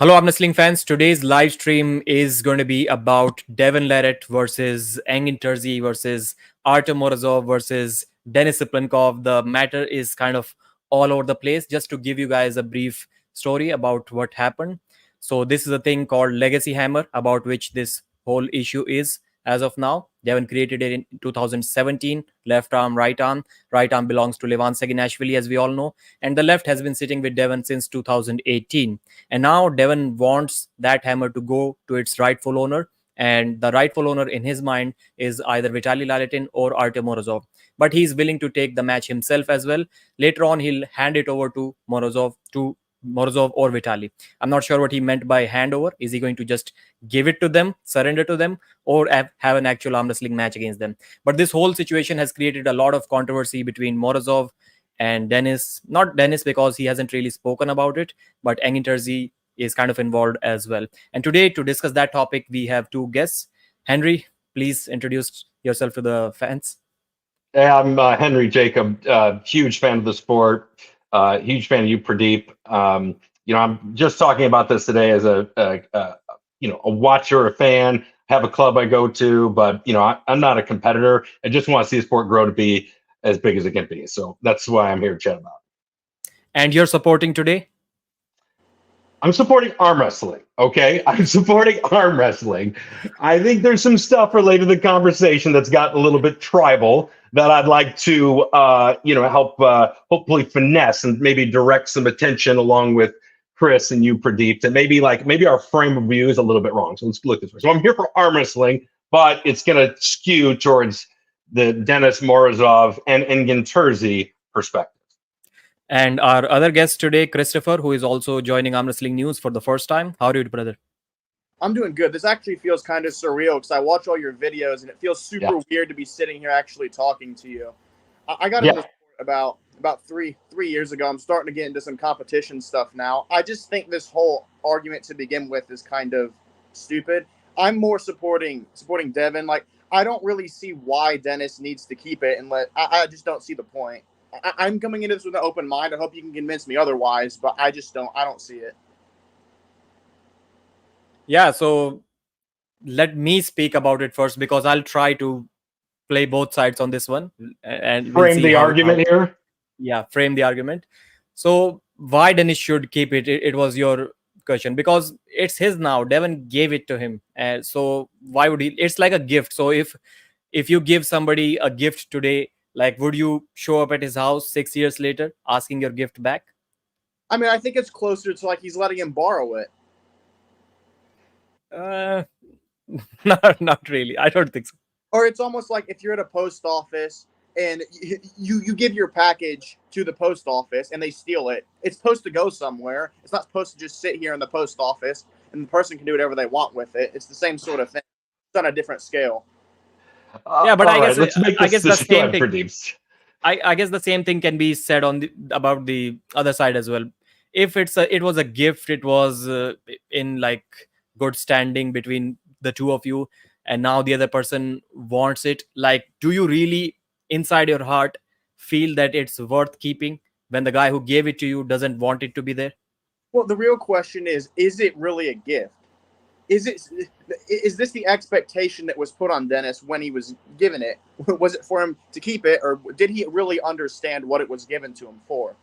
Hello, I'm wrestling fans. Today's live stream is going to be about Devon Larratt versus Engin Terzi versus Artem Morozov versus Denis Siplinkov. The matter is kind of all over the place. Just to give you guys a brief story about what happened. So, this is a thing called Legacy Hammer, about which this whole issue is as of now. Devon created it in 2017. Left arm, right arm. Right arm belongs to Levan Seginashvili, as we all know. And the left has been sitting with Devon since 2018, and now Devon wants that hammer to go to its rightful owner. And the rightful owner in his mind is either Vitaly Lalatin or Artem Morozov. But he's willing to take the match himself as well. Later on, he'll hand it over to Morozov or Vitaly. I'm not sure what he meant by handover. Is he going to just give it to them, surrender to them, or have an actual arm wrestling match against them? But this whole situation has created a lot of controversy between Morozov and Denis. Not Denis because he hasn't really spoken about it, but Engin Terzi is kind of involved as well. And today, to discuss that topic, we have two guests. Henry, please introduce yourself to the fans. Hey, I'm Henry Jacob, huge fan of the sport, huge fan of you, Pradeep. I'm just talking about this today as a watcher, a fan. Have a club I go to, but I'm not a competitor. I just want to see the sport grow to be as big as it can be. So that's why I'm here to chat about it. And you're supporting today? I'm supporting arm wrestling. Okay, I'm supporting arm wrestling. I think there's some stuff related to the conversation that's gotten a little bit tribal that I'd like to, help hopefully finesse and maybe direct some attention along with Chris and you, Pradeep, and maybe our frame of view is a little bit wrong. So let's look this way. So I'm here for arm wrestling, but it's going to skew towards the Denis Morozov and Engin Terzi perspective. And our other guest today, Christopher, who is also joining Arm Wrestling News for the first time. How are you, brother? I'm doing good. This actually feels kind of surreal because I watch all your videos and it feels super weird to be sitting here actually talking to you. I got into sport about three years ago. I'm starting to get into some competition stuff now. I just think this whole argument to begin with is kind of stupid. I'm more supporting Devon. Like, I don't really see why Denis needs to keep it, and I just don't see the point. I'm coming into this with an open mind. I hope you can convince me otherwise, but I don't see it. Yeah, so let me speak about it first because I'll try to play both sides on this one and frame the argument here. Yeah, frame the argument. So why Denis should keep it? It was your question, because it's his now. Devon gave it to him, so why would he? It's like a gift. So if you give somebody a gift today, like, would you show up at his house 6 years later asking your gift back? I mean, I think it's closer to like he's letting him borrow it. Not really. I don't think so. Or it's almost like if you're at a post office and you give your package to the post office and they steal it. It's supposed to go somewhere. It's not supposed to just sit here in the post office and the person can do whatever they want with it. It's the same sort of thing. It's on a different scale. Yeah, but I guess the same thing. I guess the same thing can be said about the other side as well. If it was a gift, it was in like good standing between the two of you, and now the other person wants it. Like, do you really inside your heart feel that it's worth keeping when the guy who gave it to you doesn't want it to be there? Well, the real question is it really a gift? Is this the expectation that was put on Denis when he was given it? Was it for him to keep it, or did he really understand what it was given to him for?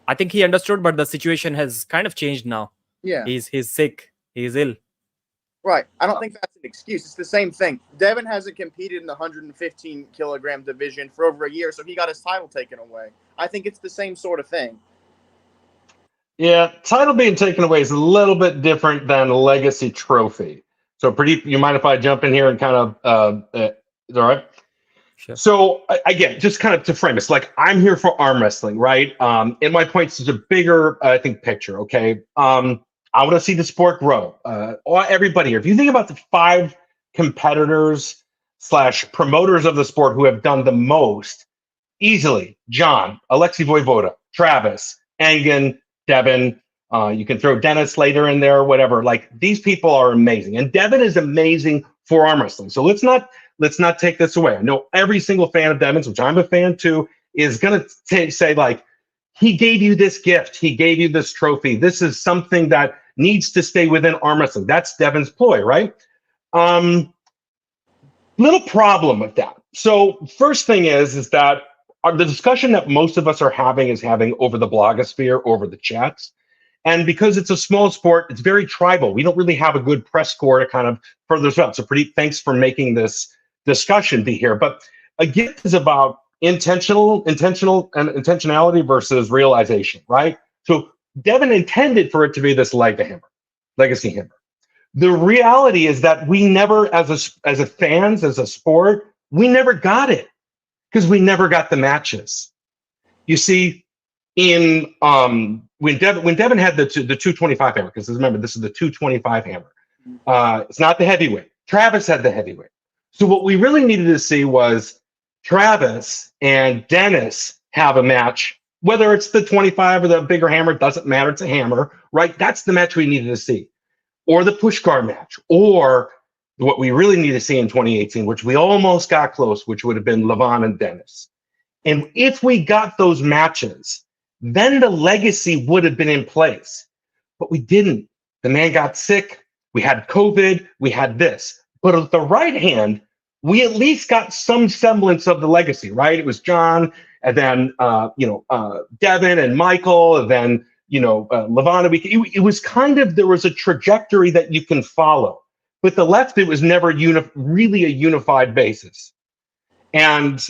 I think he understood, but the situation has kind of changed now. Yeah. He's sick. He's ill. Right. I don't think that's an excuse. It's the same thing. Devon hasn't competed in the 115 kilogram division for over a year, so he got his title taken away. I think it's the same sort of thing. Yeah, title being taken away is a little bit different than a legacy trophy. So, Pradeep, you mind if I jump in here and kind of, is that all right? Sure. So, again, just kind of to frame this, like, I'm here for arm wrestling, right? And my point is a bigger, I think, picture, okay? I want to see the sport grow. Everybody here, if you think about the 5 competitors / promoters of the sport who have done the most, easily, John, Alexei Voivoda, Travis, Engin, Devon, you can throw Denis later in there, whatever. Like, these people are amazing, and Devon is amazing for arm wrestling. So let's not take this away. I know every single fan of Devon's, which I'm a fan too, is gonna say like, he gave you this gift, he gave you this trophy. This is something that needs to stay within arm wrestling. That's Devon's ploy, right? Little problem with that. So first thing is that the discussion that most of us are having is having over the blogosphere, over the chats. And because it's a small sport, it's very tribal. We don't really have a good press corps to kind of further this up. So thanks for making this discussion be here. But again, it's about intentionality versus realization, right? So Devon intended for it to be this legacy hammer. The reality is that we never, as a fans, as a sport, we never got it because we never got the matches. You see, in when Devon had the 225 hammer, because remember this is the 225 hammer. It's not the heavyweight. Travis had the heavyweight. So what we really needed to see was Travis and Denis have a match. Whether it's the 25 or the bigger hammer, it doesn't matter. It's a hammer, right? That's the match we needed to see. Or the push guard match, or what we really need to see in 2018, which we almost got close, which would have been Devon and Denis. And if we got those matches, then the legacy would have been in place. But we didn't. The man got sick. We had COVID. We had this. But at the right hand, we at least got some semblance of the legacy, right? It was John, and then Devon and Michael, and then Levana. It was kind of, there was a trajectory that you can follow. With the left, it was never really a unified basis. And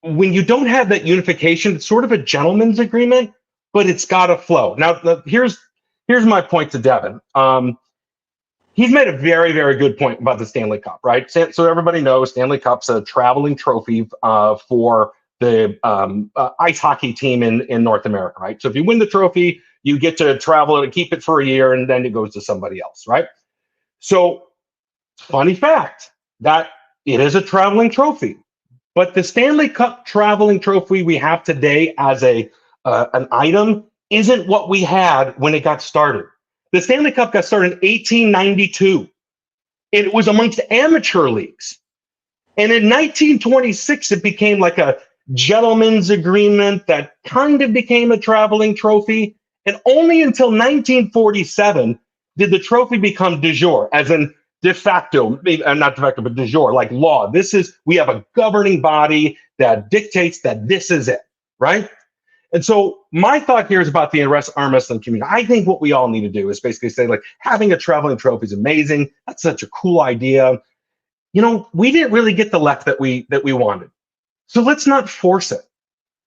when you don't have that unification, it's sort of a gentleman's agreement, but it's got to flow. Now, here's my point to Devon. He's made a very, very good point about the Stanley Cup, right? So everybody knows Stanley Cup's a traveling trophy for the ice hockey team in North America, right? So if you win the trophy, you get to travel and keep it for a year, and then it goes to somebody else, right? So funny fact that it is a traveling trophy, but the Stanley Cup traveling trophy we have today as an item isn't what we had when it got started. The Stanley Cup got started in 1892, and it was amongst amateur leagues. And in 1926, it became like a gentleman's agreement that kind of became a traveling trophy. And only until 1947 did the trophy become de jure, as in de facto, not de facto, but de jure, like law. We have a governing body that dictates that this is it, right? And so my thought here is about the arm wrestling community. I think what we all need to do is basically say, like, having a traveling trophy is amazing. That's such a cool idea. We didn't really get the left that we wanted. So let's not force it.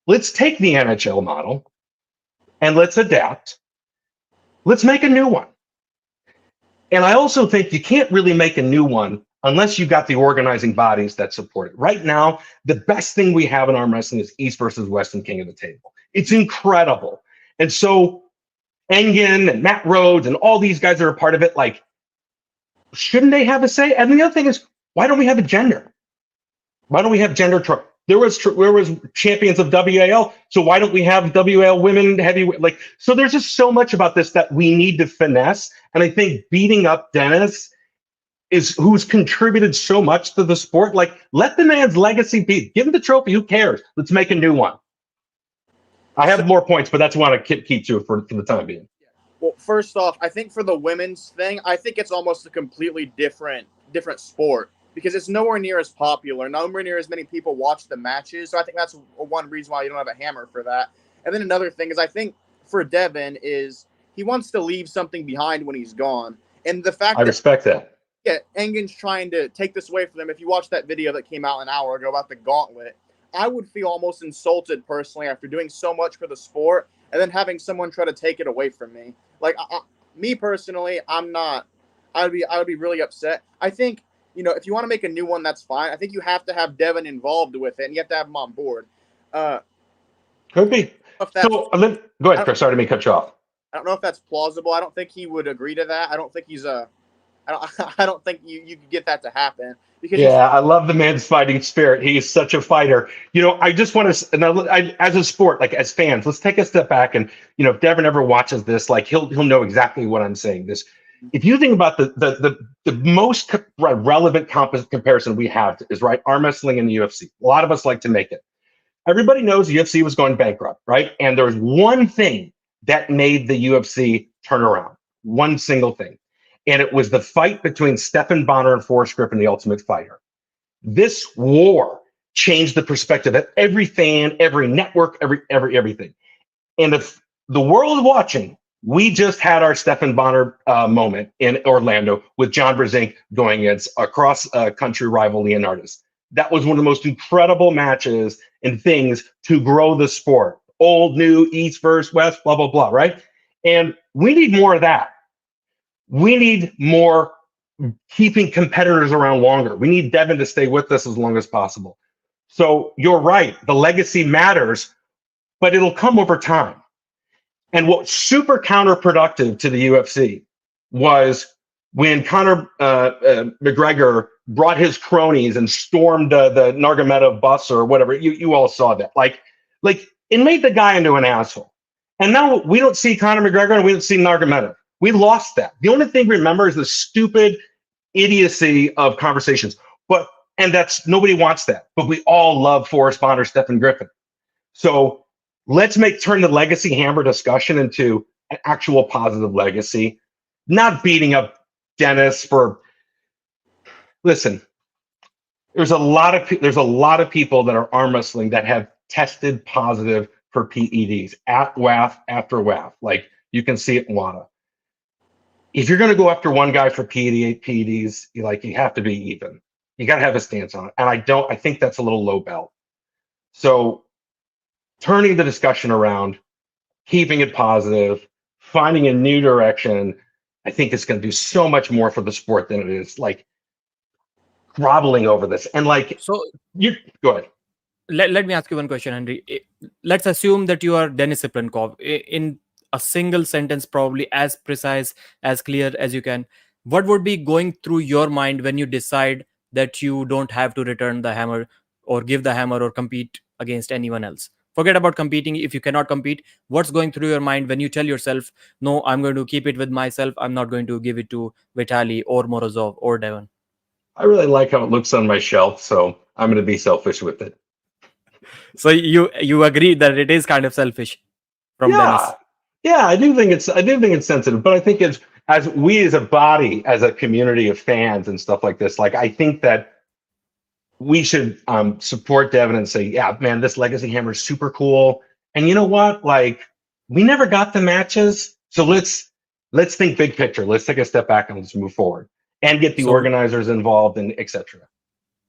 Let's take the NHL model and let's adapt. Let's make a new one. And I also think you can't really make a new one unless you got the organizing bodies that support it. Right now, the best thing we have in arm wrestling is East versus West and King of the Table. It's incredible. And so Engen and Matt Rhodes and all these guys that are a part of it, like, shouldn't they have a say? And the other thing is, why don't we have a gender? Why don't we have gender? There was champions of WAL, so why don't we have WAL women heavyweight? Like, so there's just so much about this that we need to finesse. And I think beating up Denis who's contributed so much to the sport. Like, let the man's legacy be. Give him the trophy. Who cares? Let's make a new one. I have more points, but that's what I want to keep to for the time being. Well, first off, I think for the women's thing, I think it's almost a completely different sport because it's nowhere near as popular. Nowhere near as many people watch the matches. So I think that's one reason why you don't have a hammer for that. And then another thing is I think for Devon is he wants to leave something behind when he's gone. And the fact I respect that. Yeah, Engen's trying to take this away from them. If you watch that video that came out an hour ago about the gauntlet, I would feel almost insulted personally after doing so much for the sport and then having someone try to take it away from me. Like, me personally, I'm not. I would be really upset. I think, if you want to make a new one, that's fine. I think you have to have Devon involved with it, and you have to have him on board. Could be. So, go ahead, Chris. Sorry to cut you off. I don't know if that's plausible. I don't think he would agree to that. I don't think he's I don't think you could get that to happen. Because I love the man's fighting spirit. He is such a fighter. I just want to, as a sport, like as fans, let's take a step back and, if Devon ever watches this, like he'll know exactly what I'm saying. If you think about the most relevant comparison we have is arm wrestling and the UFC. A lot of us like to make it. Everybody knows the UFC was going bankrupt, right? And there was one thing that made the UFC turn around. one single thing, and it was the fight between Stephan Bonnar and Forrest Griffin, the Ultimate Fighter. This war changed the perspective of every fan, every network, everything. And if the world watching, we just had our Stephan Bonnar moment in Orlando with John Brzenk going against a cross-country rival Leonardis. That was one of the most incredible matches and things to grow the sport. Old, new, East versus West, blah, blah, blah, right? And we need more of that. We need more keeping competitors around longer. We need Devon to stay with us as long as possible. So you're right. The legacy matters, but it'll come over time. And what's super counterproductive to the UFC was when Conor McGregor brought his cronies and stormed the Nargomedov bus or whatever. You all saw that. Like it made the guy into an asshole. And now we don't see Conor McGregor and we don't see Nargomedov. We lost that. The only thing we remember is the stupid idiocy of conversations. And that's nobody wants that. But we all love Forrest Bonnar, Stephen Griffin. So let's turn the legacy hammer discussion into an actual positive legacy, not beating up Denis for. Listen, there's a lot of people that are arm wrestling that have tested positive for PEDs at WAF after WAF. Like you can see it in WADA. If you're going to go after one guy for PEDs, you have to be even. You got to have a stance on it. And I think that's a little low belt. So turning the discussion around, keeping it positive, finding a new direction, I think it's going to do so much more for the sport than it is like groveling over this. And so you go ahead. Let me ask you one question, Henry. Let's assume that you are Denis Siplinkov. In a single sentence, probably as precise, as clear as you can, what would be going through your mind when you decide that you don't have to return the hammer or give the hammer or compete against anyone else? Forget about competing. If you cannot compete, what's going through your mind when you tell yourself, no, I'm going to keep it with myself. I'm not going to give it to Vitaly or Morozov or Devon? I really like how it looks on my shelf, so I'm going to be selfish with it. So you agree that it is kind of selfish from Denis? Yeah, I do think it's sensitive, but I think as we as a body, as a community of fans and stuff like this, I think that we should support Devon and say, yeah, man, this Legacy Hammer is super cool. And you know what? We never got the matches, so let's think big picture. Let's take a step back and let's move forward and get the organizers involved and etc.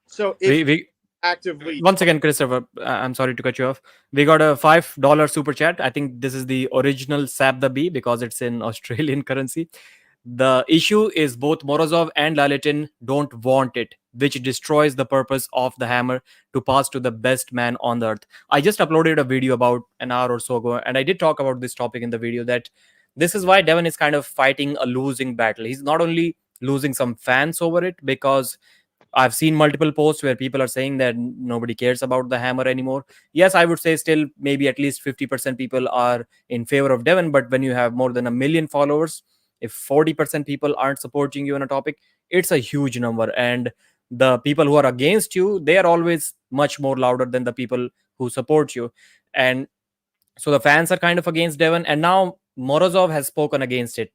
So if we actively once again, Christopher, I'm sorry to cut you off. We got a $5 super chat. I think this is the original Sap the Bee because it's in Australian currency. The issue is both Morozov and Lalitin don't want it, which destroys the purpose of the hammer to pass to the best man on the earth. I just uploaded a video about an hour or so ago, and I did talk about this topic in the video, that this is why Devon is kind of fighting a losing battle. He's not only losing some fans over it, because I've seen multiple posts where people are saying that nobody cares about the hammer anymore. Yes, I would say still maybe at least 50% people are in favor of Devon, but when you have more than 1 million followers, if 40% people aren't supporting you on a topic, it's a huge number. And the people who are against you, they are always much more louder than the people who support you. And so the fans are kind of against Devon, and now Morozov has spoken against it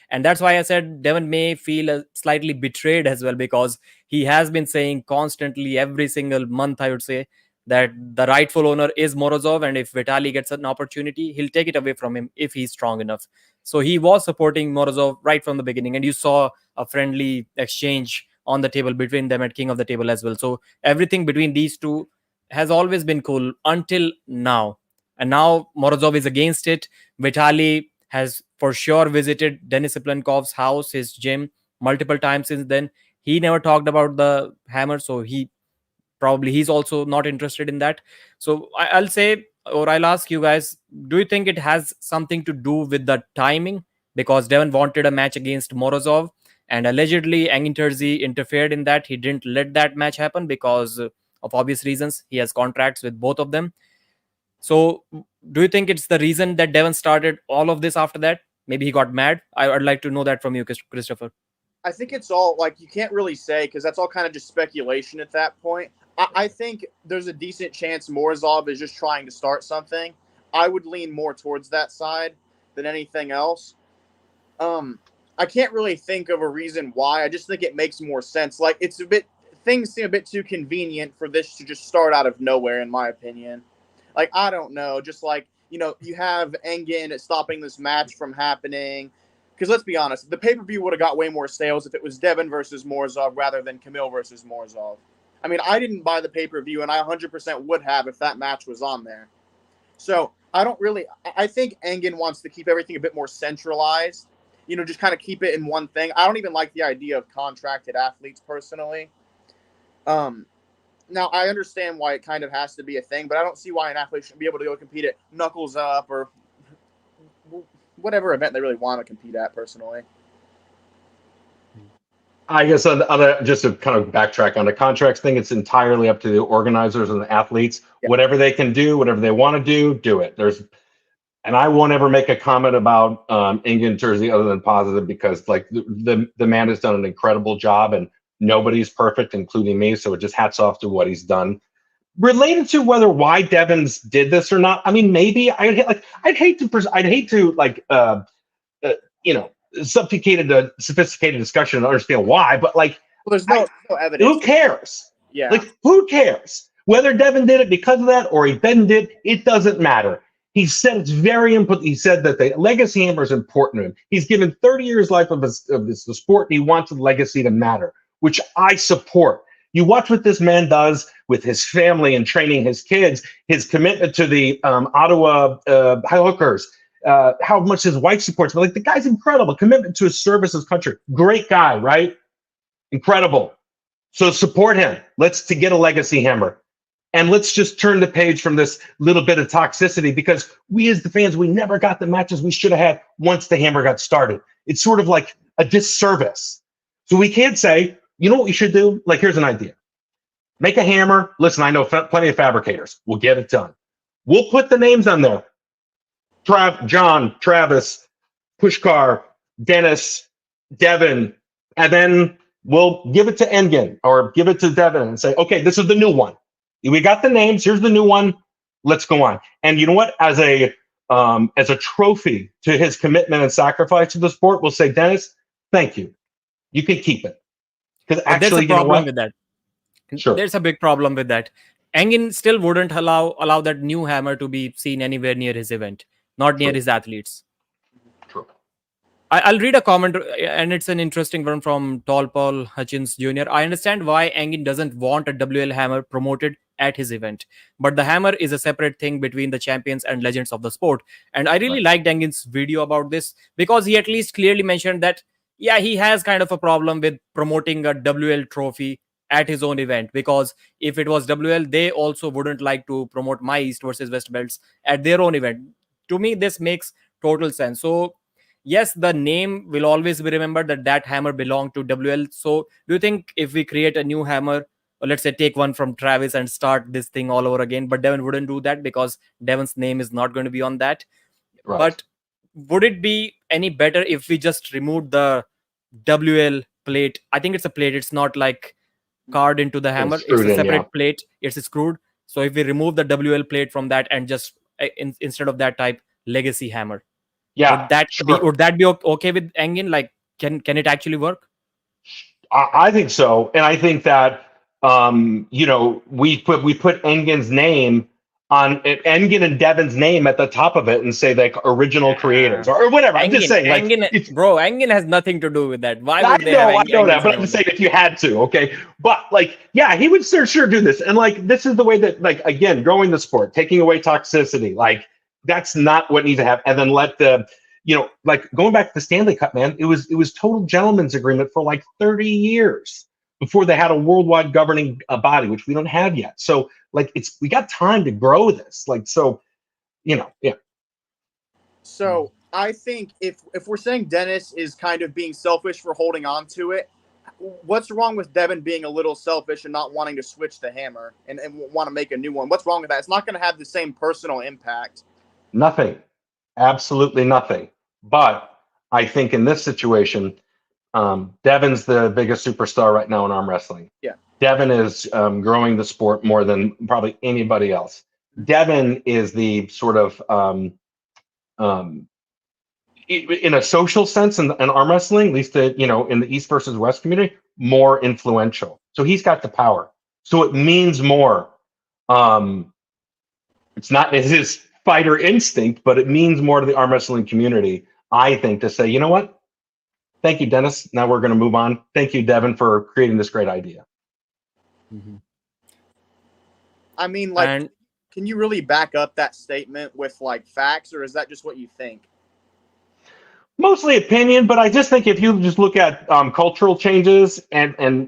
and that's why I said Devon may feel slightly betrayed as well, because he has been saying constantly every single month, I would say, that the rightful owner is Morozov, and if Vitaly gets an opportunity, he'll take it away from him if he's strong enough. So he was supporting Morozov right from the beginning, and you saw a friendly exchange on the table between them at King of the Table as well. So everything between these two has always been cool until now. And now Morozov is against it. Vitaly has for sure visited Denis Siplenkov's house, his gym, multiple times since then. He never talked about the hammer, so he's also not interested in that. So I'll say, or I'll ask you guys, do you think it has something to do with the timing? Because Devon wanted a match against Morozov, and allegedly Engin Terzi interfered in that. He didn't let that match happen because of obvious reasons. He has contracts with both of them. So do you think it's the reason that Devon started all of this after that? Maybe he got mad. I'd like to know that from you, Christopher. I think it's all you can't really say, because that's all kind of just speculation at that point. I think there's a decent chance Morozov is just trying to start something. I would lean more towards that side than anything else. I can't really think of a reason why. I just think it makes more sense. Like things seem a bit too convenient for this to just start out of nowhere, in my opinion. Like, I don't know, just like, you have Engen stopping this match from happening. Because let's be honest, the pay-per-view would have got way more sales if it was Devon versus Morozov rather than Camille versus Morozov. I mean, I didn't buy the pay-per-view, and I 100% would have if that match was on there. So I think Engen wants to keep everything a bit more centralized, just kind of keep it in one thing. I don't even like the idea of contracted athletes personally. Now, I understand why it kind of has to be a thing, but I don't see why an athlete shouldn't be able to go compete at Knuckles Up or whatever event they really want to compete at personally. I guess just to kind of backtrack on the contracts thing, it's entirely up to the organizers and the athletes. Yeah. Whatever they can do, whatever they want to do it. And I won't ever make a comment about Engen Jersey other than positive, because like the man has done an incredible job, and nobody's perfect, including me. So it just hats off to what he's done. Related to why Devon's did this or not, I mean, maybe I'd hate to sophisticated discussion to understand why, but there's no evidence. Who cares? Yeah. Like, who cares? Whether Devon did it because of that or he didn't did it doesn't matter. He said it's very important. He said that the legacy hammer is important to him. He's given 30 years life of the sport, and he wants the legacy to matter, which I support. You watch what this man does with his family and training his kids, his commitment to the Ottawa High Hookers, how much his wife supports him. Like, the guy's incredible. Commitment to his service, his country. Great guy, right? Incredible. So support him. To get a legacy hammer. And let's just turn the page from this little bit of toxicity, because we as the fans, we never got the matches we should have had once the hammer got started. It's sort of like a disservice. So we can't say, you know what we should do? Like, here's an idea. Make a hammer. Listen, I know plenty of fabricators. We'll get it done. We'll put the names on there. John, Travis, Pushkar, Denis, Devon, and then we'll give it to Engen or give it to Devon and say, okay, this is the new one. We got the names. Here's the new one. Let's go on. And you know what? As a trophy to his commitment and sacrifice to the sport, we'll say, Denis, thank you. You can keep it. Because actually, there's a problem with that. Sure. There's a big problem with that. Engen still wouldn't allow that new hammer to be seen anywhere near his event, not near his athletes. True. I'll read a comment, and it's an interesting one from Tall Paul Hutchins Jr. I understand why Engen doesn't want a WL hammer promoted at his event, but the hammer is a separate thing between the champions and legends of the sport. And I really liked Engen's video about this, because he at least clearly mentioned that, yeah, he has kind of a problem with promoting a WL trophy at his own event, because if it was WL, they also wouldn't like to promote my East versus West belts at their own event. To me, this makes total sense. So yes, the name will always be remembered, that hammer belonged to WL. So do you think if we create a new hammer, or let's say take one from Travis and start this thing all over again, but Devon wouldn't do that because Devon's name is not going to be on that. Right. But would it be any better if we just removed the WL plate? I think it's a plate. It's not like card into the hammer. It's a separate plate. It's screwed. So if we remove the WL plate from that and just instead of that type legacy hammer, would that be okay with Engen? Like, can it actually work? I think so, and I think that we put Engen's name on Engen and Devon's name at the top of it and say like original creators or whatever. I'm just saying, Engen has nothing to do with that. Why would they I know that, but I'm just saying if you had to, okay. But he would sure do this, and this is the way that again, growing the sport, taking away toxicity, that's not what needs to happen. And then let the going back to the Stanley Cup, man, it was total gentleman's agreement for 30 years before they had a worldwide governing body, which we don't have yet. So we got time to grow this. So I think if we're saying Denis is kind of being selfish for holding on to it, what's wrong with Devon being a little selfish and not wanting to switch the hammer and want to make a new one? What's wrong with that? It's not going to have the same personal impact. Nothing. Absolutely nothing. But I think in this situation, Devon's the biggest superstar right now in arm wrestling. Yeah. Devon is growing the sport more than probably anybody else. Devon is the sort of in a social sense in arm wrestling, at least in the East versus West community, more influential. So he's got the power. So it means more. It's not his fighter instinct, but it means more to the arm wrestling community, I think, to say, you know what? Thank you, Dennis. Now we're going to move on. Thank you, Devon, for creating this great idea. Mm-hmm. I mean, like, can you really back up that statement with like facts, or is that just what you think? Mostly opinion, but I just think if you just look at cultural changes and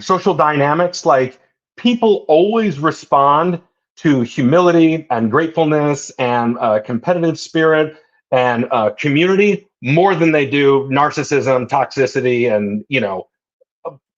social dynamics, like people always respond to humility and gratefulness and competitive spirit and community more than they do narcissism, toxicity, and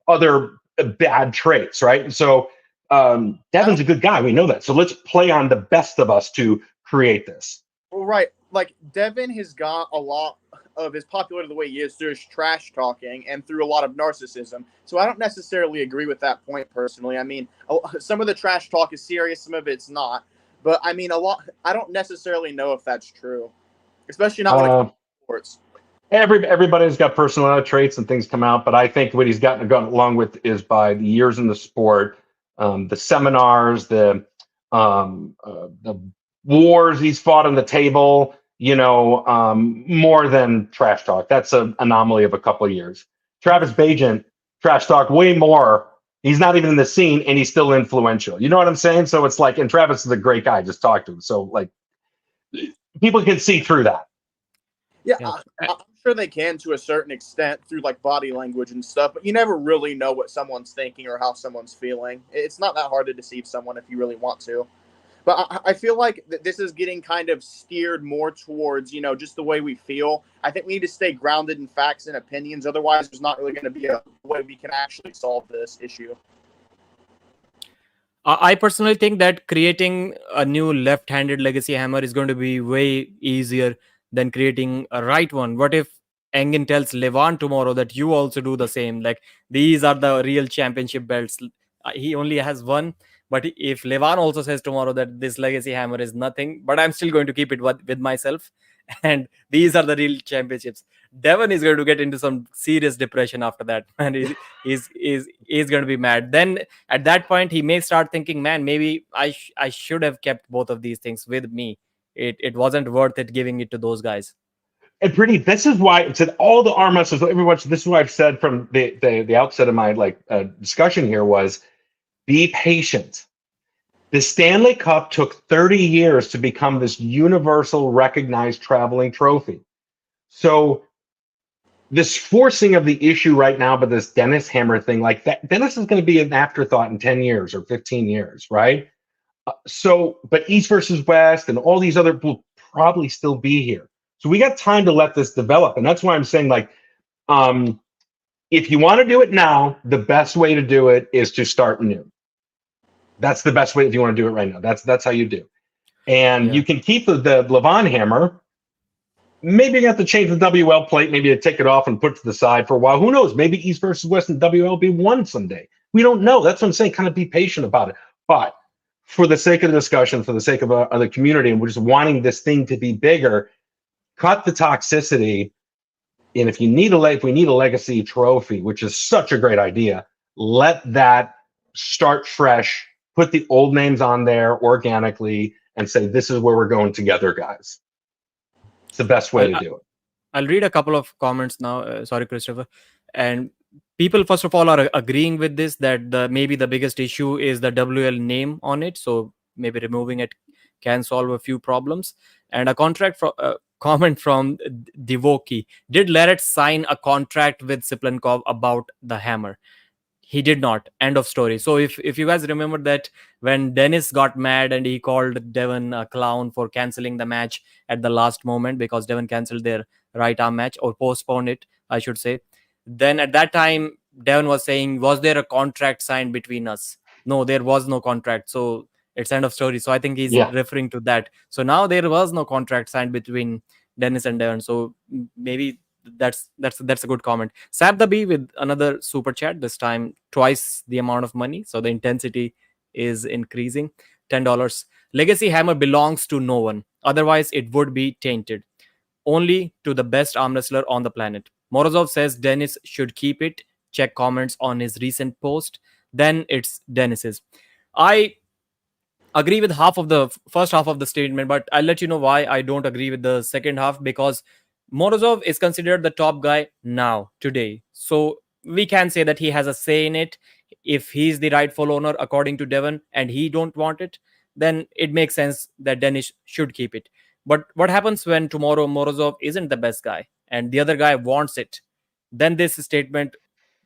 other bad traits, right? So Devon's a good guy. We know that. So let's play on the best of us to create this. Well, right. Like, Devon has got a lot of his popularity the way he is through his trash talking and through a lot of narcissism. So I don't necessarily agree with that point personally. I mean, some of the trash talk is serious, some of it's not. But I mean, I don't necessarily know if that's true, especially not when it comes to sports. Everybody's got personality traits and things come out, but I think what he's gotten along with is by the years in the sport, the seminars, the wars he's fought on the table, more than trash talk. That's an anomaly of a couple of years. Travis Bagent, trash talk way more. He's not even in the scene and he's still influential. You know what I'm saying? So it's like, and Travis is a great guy. Just talk to him. So like, people can see through that. Yeah, I'm sure they can to a certain extent through like body language and stuff, but you never really know what someone's thinking or how someone's feeling. It's not that hard to deceive someone if you really want to. But I feel like this is getting kind of steered more towards, just the way we feel. I think we need to stay grounded in facts and opinions. Otherwise, there's not really going to be a way we can actually solve this issue. I personally think that creating a new left-handed legacy hammer is going to be way easier than creating a right one. What if Engin tells Levan tomorrow that you also do the same? Like, these are the real championship belts. He only has one. But if Levan also says tomorrow that this legacy hammer is nothing, but I'm still going to keep it with myself, and these are the real championships, Devon is going to get into some serious depression after that, and he's going to be mad. Then at that point, he may start thinking, "Man, maybe I should have kept both of these things with me. It wasn't worth it giving it to those guys." And this is why it said all the arm wrestlers, everyone. This is what I've said from the outset of my discussion here was, be patient. The Stanley Cup took 30 years to become this universal recognized traveling trophy. So this forcing of the issue right now, but this Dennis hammer thing, like that, Dennis is going to be an afterthought in 10 years or 15 years, right? But East versus West and all these other will probably still be here. So we got time to let this develop. And that's why I'm saying, like, if you want to do it now, the best way to do it is to start new. That's the best way if you want to do it right now. That's how you do. And you can keep the Levan hammer. Maybe you have to change the WL plate, maybe to take it off and put it to the side for a while. Who knows? Maybe East versus West and WL be one someday. We don't know. That's what I'm saying. Kind of be patient about it. But for the sake of the discussion, for the sake of the community, and we're just wanting this thing to be bigger, cut the toxicity. And if we need a legacy trophy, which is such a great idea, let that start fresh. Put the old names on there organically and say, this is where we're going together, guys. It's the best way to do it. I'll read a couple of comments now. Sorry, Christopher. And people, first of all, are agreeing with this, that maybe the biggest issue is the WL name on it. So maybe removing it can solve a few problems. And a comment from Divoki. Did Leret sign a contract with Siplenkov about the hammer? He did not. End of story. So if you guys remember that when Denis got mad and he called Devon a clown for canceling the match at the last moment, because Devon canceled their right arm match, or postponed it, I should say. Then at that time, Devon was saying, was there a contract signed between us? No, there was no contract. So it's end of story. So I think he's referring to that. So now there was no contract signed between Denis and Devon. So maybe that's a good comment. Sab the Bee with another super chat, this time twice the amount of money, so the intensity is increasing. $10. Legacy hammer belongs to no one, otherwise it would be tainted. only to the best arm wrestler on the planet. Morozov says Denis should keep it. Check comments on his recent post. Then it's Denis's. I agree with half of the first half of the statement, but I'll let you know why I don't agree with the second half, because Morozov is considered the top guy now, today. So we can say that he has a say in it. If he's the rightful owner, according to Devon, and he don't want it, then it makes sense that Denis should keep it. But what happens when tomorrow Morozov isn't the best guy and the other guy wants it? Then this statement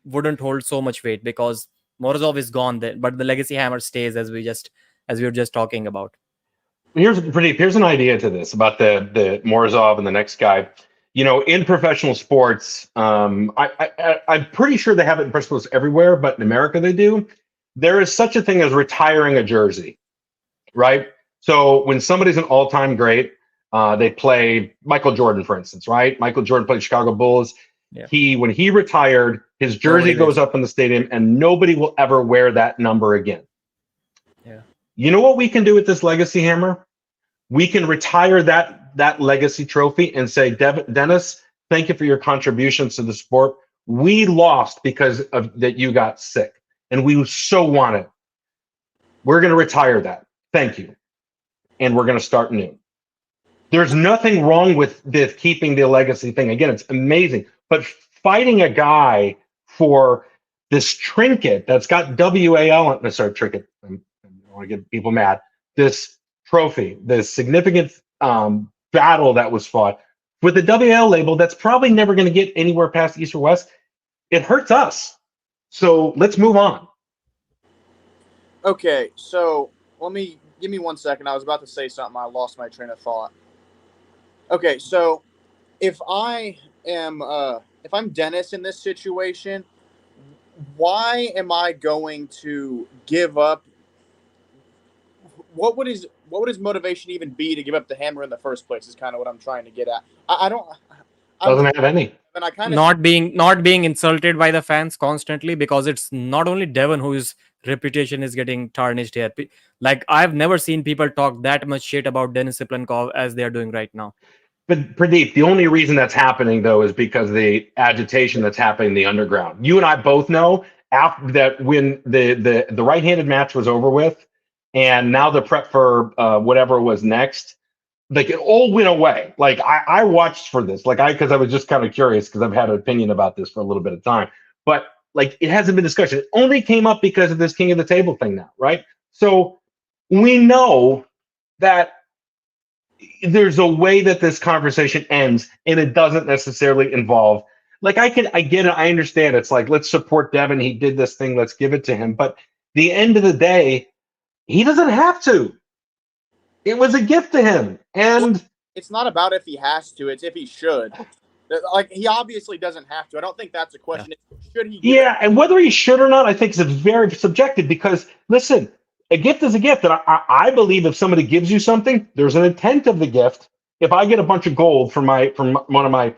wouldn't hold so much weight, because Morozov is gone then, but the legacy hammer stays, as we were just talking about. Here's an idea to this about the Morozov and the next guy. You know, in professional sports, I'm pretty sure they have it in professional sports everywhere, but in America they do. There is such a thing as retiring a jersey, right? So when somebody's an all-time great, they play Michael Jordan, for instance, right? Michael Jordan played Chicago Bulls. Yeah. When he retired, his jersey goes up in the stadium, and nobody will ever wear that number again. Yeah. You know what we can do with this legacy hammer? We can retire that legacy trophy and say, Denis, thank you for your contributions to the sport. We lost because of that you got sick, and we so want it. We're going to retire that. Thank you. And we're going to start new. There's nothing wrong with keeping the legacy thing. Again, it's amazing. But fighting a guy for this trinket that's got WAL, sorry, trinket. I don't want to get people mad. This trophy, this significant battle that was fought with the WAL label that's probably never going to get anywhere past East or West. It hurts us. So let's move on. Okay, so give me 1 second. I was about to say something. I lost my train of thought. Okay, so if I'm Denis in this situation, why am I going to give up? What would his motivation even be to give up the hammer in the first place? Is kind of what I'm trying to get at. I don't. Doesn't have any. And I kind of not being insulted by the fans constantly, because it's not only Devon whose reputation is getting tarnished here. Like, I've never seen people talk that much shit about Denis Siplenkov as they are doing right now. But Pradeep, the only reason that's happening though is because of the agitation that's happening in the underground. You and I both know after that, when the right-handed match was over with, and now the prep for whatever was next, like it all went away. Like I watched for this, like because I was just kind of curious, because I've had an opinion about this for a little bit of time, but like it hasn't been discussed. It only came up because of this King of the Table thing now, right? So we know that there's a way that this conversation ends, and it doesn't necessarily involve, like, I get it, I understand. It's like, let's support Devon. He did this thing, let's give it to him. But the end of the day, he doesn't have to. It was a gift to him, and it's not about if he has to; it's if he should. Like, he obviously doesn't have to. I don't think that's a question. Yeah. Should he? Yeah, and whether he should or not, I think is very subjective. Because listen, a gift is a gift, and I believe if somebody gives you something, there's an intent of the gift. If I get a bunch of gold from one of my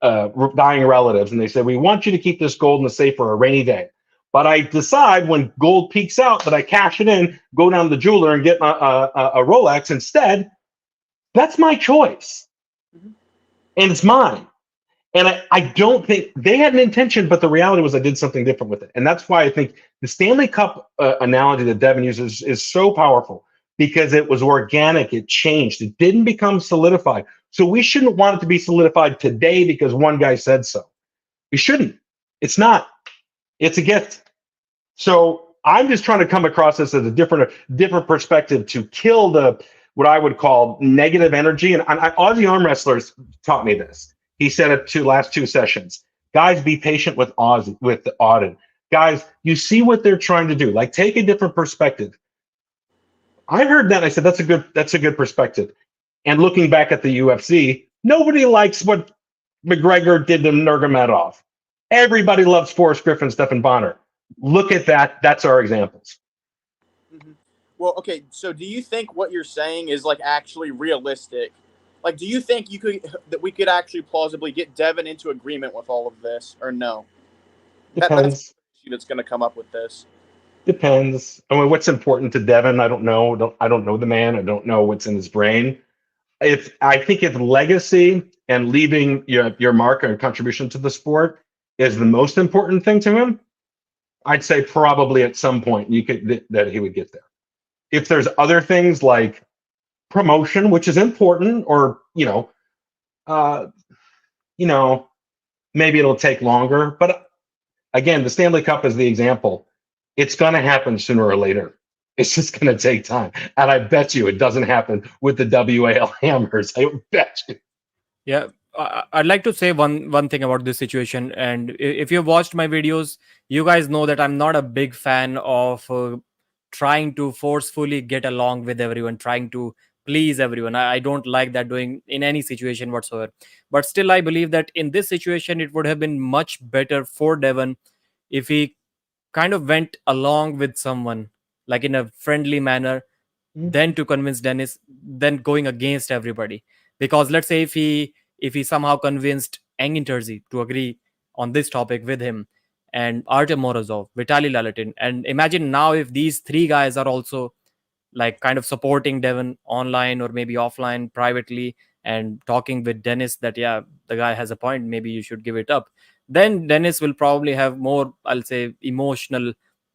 dying relatives, and they say, we want you to keep this gold in the safe for a rainy day, but I decide when gold peaks out that I cash it in, go down to the jeweler and get a Rolex instead, that's my choice. Mm-hmm. And it's mine. And I don't think they had an intention, but the reality was I did something different with it. And that's why I think the Stanley Cup analogy that Devon uses is so powerful, because it was organic. It changed. It didn't become solidified. So we shouldn't want it to be solidified today because one guy said so. We shouldn't. It's not. It's a gift. So I'm just trying to come across this as a different perspective to kill what I would call negative energy. And Aussie arm wrestlers taught me this. He said it last two sessions. Guys, be patient with Auden. Guys, you see what they're trying to do. Like, take a different perspective. I heard that. I said, that's a good perspective. And looking back at the UFC, nobody likes what McGregor did to Nurmagomedov. Everybody loves Forrest Griffin, Stephan Bonner. Look at that. That's our examples. Mm-hmm. Well, okay. So do you think what you're saying is like actually realistic? Like, do you think that we could actually plausibly get Devon into agreement with all of this, or no? Depends. That's going to come up with this. Depends. I mean, what's important to Devon? I don't know. I don't know the man. I don't know what's in his brain. I think if legacy and leaving your mark and contribution to the sport is the most important thing to him, I'd say probably at some point that he would get there. If there's other things like promotion, which is important, or uh, you know, maybe it'll take longer. But again, the Stanley Cup is the example. It's going to happen sooner or later. It's just going to take time, and I bet you it doesn't happen with the WAL Hammers. I bet you. Yeah, I'd like to say one thing about this situation. And if you've watched my videos, you guys know that I'm not a big fan of trying to forcefully get along with everyone, trying to please everyone. I don't like that doing in any situation whatsoever. But still, I believe that in this situation, it would have been much better for Devon if he kind of went along with someone, like in a friendly manner, then to convince Dennis, then going against everybody. Because let's say if he somehow convinced Engin Terzi to agree on this topic with him, and Artem Morozov, Vitaly Lalatin, and imagine now if these three guys are also like kind of supporting Devon online or maybe offline privately, and talking with Dennis that yeah, the guy has a point, maybe you should give it up, then Dennis will probably have more, I'll say, emotional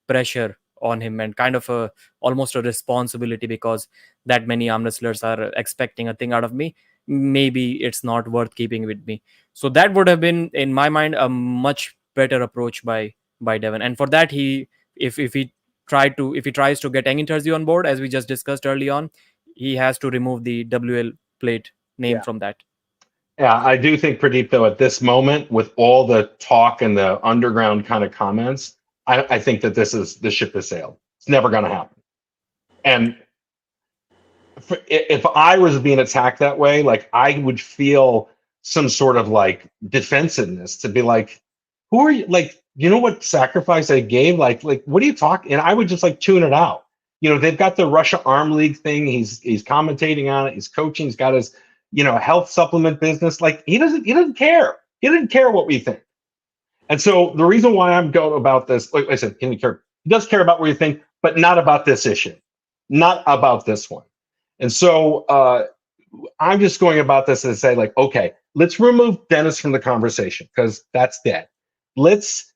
pressure on him, and kind of a almost a responsibility, because that many arm wrestlers are expecting a thing out of me, maybe it's not worth keeping with me. So that would have been, in my mind, a much better approach by Devon. And for that, if he if he tries to get Engin Terzi on board, as we just discussed early on, he has to remove the WL plate name Yeah. from that. Yeah, I do think Pradeep, though, at this moment, with all the talk and the underground kind of comments, I think that the ship has sailed. It's never going to happen. And if I was being attacked that way, like I would feel some sort of like defensiveness to be like, who are you? Like, you know what sacrifice I gave? Like what are you talking? And I would just like tune it out. They've got the Russia Arm League thing. He's commentating on it. He's coaching. He's got his health supplement business. Like he doesn't care. He doesn't care what we think. And so the reason why I'm going about this, like I said, he does care about what you think, but not about this issue, not about this one. And so I'm just going about this and say, like, okay, let's remove Dennis from the conversation because that's dead. Let's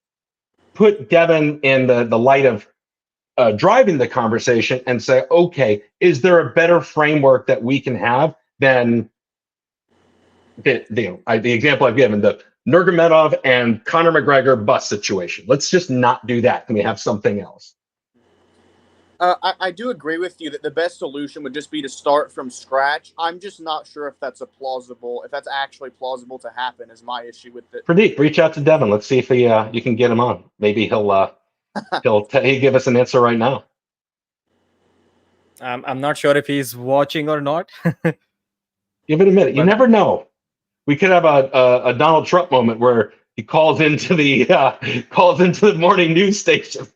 put Devon in the light of driving the conversation and say, okay, is there a better framework that we can have than the example I've given, the Nurmagomedov and Conor McGregor bus situation? Let's just not do that. Can we have something else? I do agree with you that the best solution would just be to start from scratch. I'm just not sure if that's actually plausible to happen. Is my issue with it. Pradeep, reach out to Devon. Let's see if you can get him on. Maybe he'll give us an answer right now. I'm not sure if he's watching or not. Give it a minute. You never know. We could have a Donald Trump moment where he calls into the morning news station.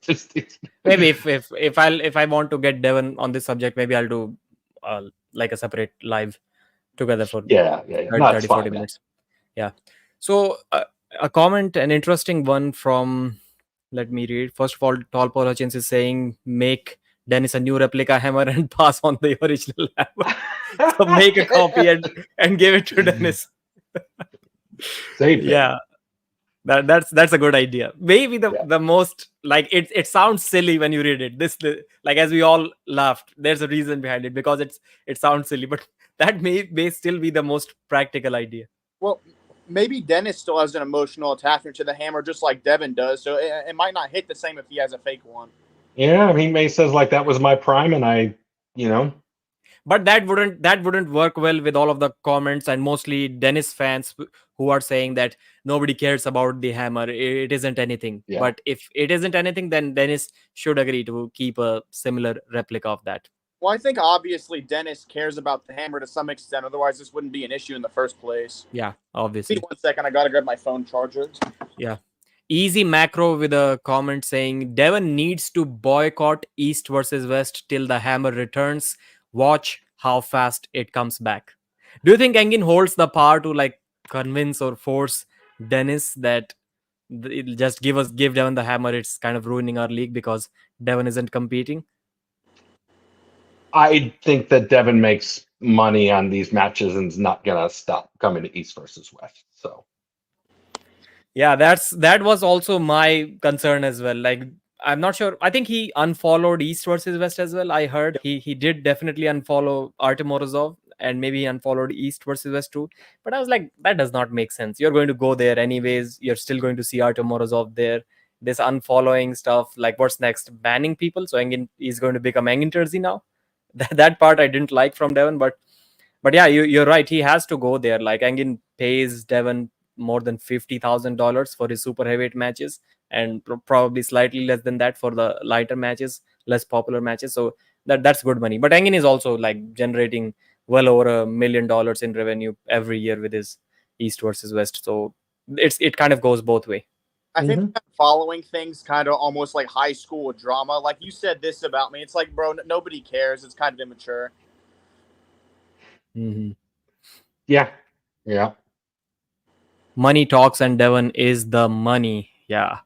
Maybe if I want to get Devon on this subject, maybe I'll do like a separate live together for 30, 40 minutes. Yeah. So a comment, an interesting one from, let me read. First of all, Tall Paul Hutchins is saying, make Dennis a new replica hammer and pass on the original hammer. So make a copy and give it to Dennis. Same thing. Yeah. That's a good idea. Maybe the most, like, it sounds silly when you read it. Like, as we all laughed, there's a reason behind it, because it sounds silly, but that may still be the most practical idea. Well, maybe Dennis still has an emotional attachment to the hammer, just like Devon does. So it might not hit the same if he has a fake one. Yeah, he may says like that was my prime, and But that wouldn't work well with all of the comments and mostly Dennis fans who are saying that nobody cares about the hammer. It isn't anything. Yeah. But if it isn't anything, then Dennis should agree to keep a similar replica of that. Well, I think obviously Dennis cares about the hammer to some extent. Otherwise, this wouldn't be an issue in the first place. Yeah, obviously. Wait 1 second. I got to grab my phone charger. Yeah. Easy Macro with a comment saying, Devon needs to boycott East versus West till the hammer returns. Watch how fast it comes back. Do you think Engin holds the power to like convince or force Dennis that just give Devon the hammer? It's kind of ruining our league because Devon isn't competing. I think that Devon makes money on these matches and is not gonna stop coming to East versus West. So Yeah, that was also my concern as well. Like, I'm not sure. I think he unfollowed East versus West as well. I heard he did definitely unfollow Artem Morozov, and maybe he unfollowed East versus West too. But I was like, that does not make sense. You're going to go there anyways. You're still going to see Artem Morozov there. This unfollowing stuff, like what's next? Banning people. So Engin is going to become Engin Terzi now. That part I didn't like from Devon, but yeah, you're right. He has to go there. Like Engin pays Devon more than $50,000 for his super heavyweight matches, and probably slightly less than that for the lighter matches, less popular matches. So that's good money. But Engin is also like generating well over $1 million in revenue every year with his East versus West. So it kind of goes both way. I think that following things kind of almost like high school drama. Like you said this about me. It's like, bro, nobody cares. It's kind of immature. Mm-hmm. yeah, yeah. Money talks, and Devon is the money. Yeah.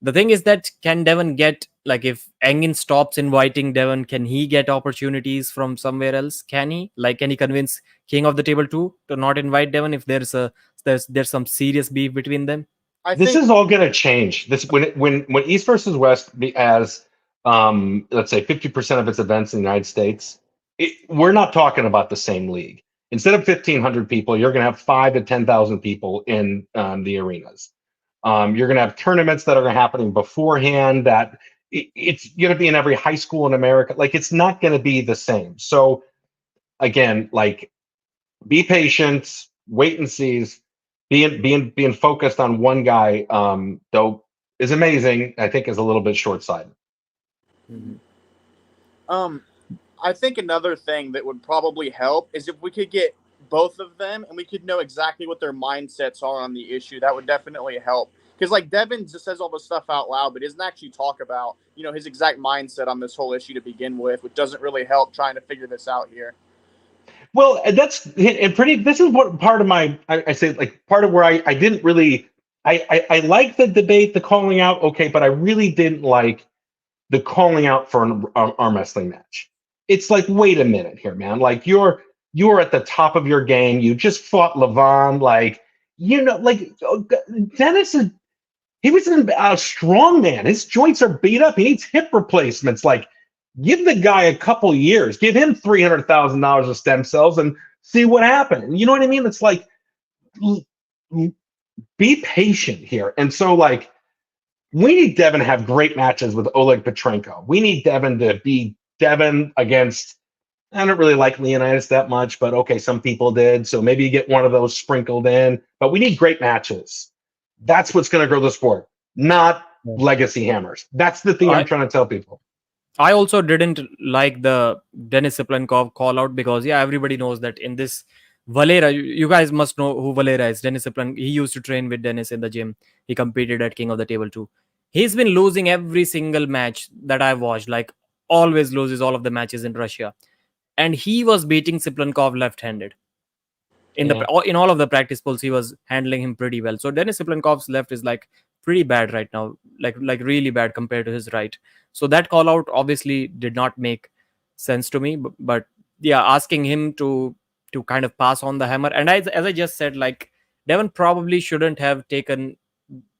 The thing is that can Devon get, like, if Engin stops inviting Devon, can he get opportunities from somewhere else? Can he, like, can he convince King of the Table 2 to not invite Devon if there's some serious beef between them? I This think is all going to change. This when East versus West has let's say 50% of its events in the United States, we're not talking about the same league. Instead of 1,500 people, you're going to have 5 to 10,000 people in the arenas. You're going to have tournaments that are happening beforehand. That it's going to be in every high school in America. Like it's not going to be the same. So again, like be patient, wait and sees. Being focused on one guy, though, is amazing. I think is a little bit short sighted. I think another thing that would probably help is if we could get both of them and we could know exactly what their mindsets are on the issue. That would definitely help. Because like Devin just says all this stuff out loud, but doesn't actually talk about his exact mindset on this whole issue to begin with, which doesn't really help trying to figure this out here. Well, that's and pretty. This is what part of my I say like part of where I didn't really I like the debate, the calling out, okay, but I really didn't like the calling out for an arm wrestling match. It's like, wait a minute here, man. Like you're at the top of your game. You just fought Levon. Like like Dennis is he was a strong man. His joints are beat up. He needs hip replacements. Like give the guy a couple years. Give him $300,000 of stem cells and see what happens. You know what I mean? It's like be patient here. And so like we need Devon to have great matches with Oleg Petrenko. We need Devon to be Devon against, I don't really like Leonidas that much, but okay, some people did. So maybe you get one of those sprinkled in. But we need great matches. That's what's going to grow the sport, not legacy hammers. That's the thing I'm trying to tell people. I also didn't like the Denis Siplenkov call out because, yeah, everybody knows that in this Valera, you guys must know who Valera is. Denis Siplenkov, he used to train with Denis in the gym. He competed at King of the Table too. He's been losing every single match that I've watched, like always loses all of the matches in Russia. And he was beating Siplenkov left-handed. In all of the practice polls, he was handling him pretty well. So Denis Siplenkov's left is like pretty bad right now, like really bad compared to his right. So that call out obviously did not make sense to me. But yeah, asking him to kind of pass on the hammer, and as I just said, like Devon probably shouldn't have taken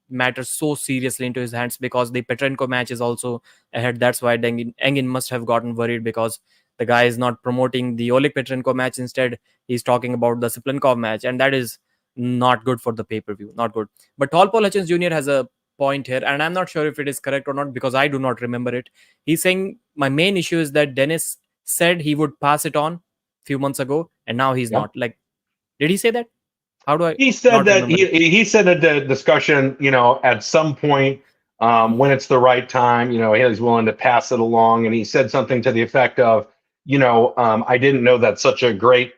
matters so seriously into his hands because the Petrenko match is also ahead. That's why Engin must have gotten worried because the guy is not promoting the Oleg Petrenko match. Instead, he's talking about the Siplenkov match, and that is not good for the pay-per-view. Not good. But Tall Paul Hutchins Jr. has a point here, and I'm not sure if it is correct or not because I do not remember it. He's saying my main issue is that Denis said he would pass it on a few months ago, and now he's not. Like, did he say that? How do I? He said that he said that the discussion, at some point when it's the right time, he's willing to pass it along. And he said something to the effect of, I didn't know that such a great,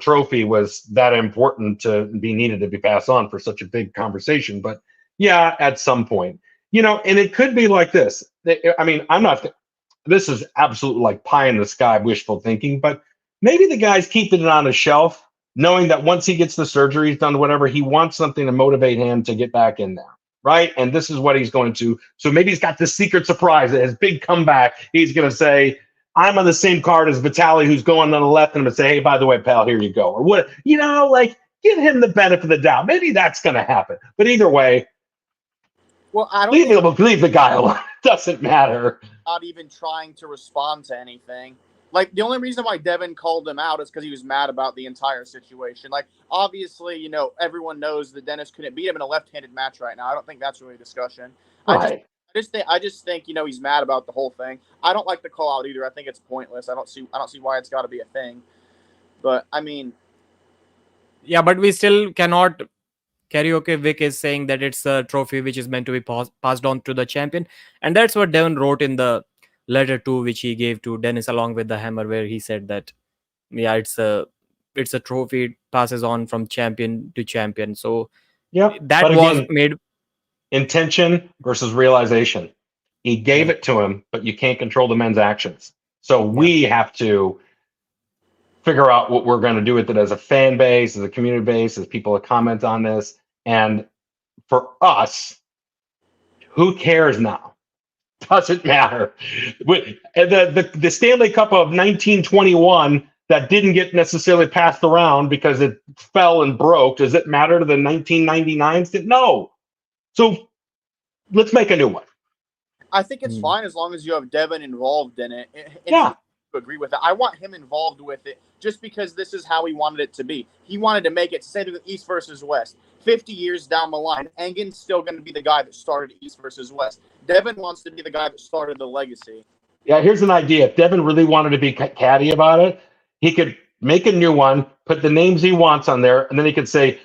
trophy was that important to be needed to be passed on for such a big conversation. But yeah, at some point, and it could be like this. I mean, this is absolutely like pie in the sky wishful thinking, but maybe the guy's keeping it on a shelf, knowing that once he gets the surgeries done, whatever, he wants something to motivate him to get back in there, right? And this is what he's going to. So maybe he's got this secret surprise at his big comeback. He's going to say, I'm on the same card as Vitaly, who's going on the left, and I'm going to say, hey, by the way, pal, here you go. Or what, like, give him the benefit of the doubt. Maybe that's going to happen. But either way, well, I don't leave the guy alone. It doesn't matter. Not even trying to respond to anything. Like, the only reason why Devon called him out is because he was mad about the entire situation. Like, obviously, everyone knows that Denis couldn't beat him in a left-handed match right now. I don't think that's really a discussion. Right. I just think he's mad about the whole thing. I don't like the call out either. I think it's pointless. I don't see why it's got to be a thing. But I mean, yeah, but we still cannot. Karaoke Vic is saying that it's a trophy which is meant to be passed on to the champion, and that's what Devon wrote in the letter too, which he gave to Denis along with the hammer, where he said that it's a trophy, it passes on from champion to champion. So that was made. Intention versus realization. He gave it to him, but you can't control the men's actions. So we have to figure out what we're going to do with it as a fan base, as a community base, as people that comment on this. And for us, who cares now? Doesn't matter. The Stanley Cup of 1921 that didn't get necessarily passed around because it fell and broke, does it matter to the 1999s? No. So let's make a new one. I think it's fine as long as you have Devon involved in it. And agree with that. I want him involved with it just because this is how he wanted it to be. He wanted to make it, say, the East versus West. 50 years down the line, Engin's still going to be the guy that started East versus West. Devon wants to be the guy that started the legacy. Yeah, here's an idea. If Devon really wanted to be catty about it, he could make a new one, put the names he wants on there, and then he could say,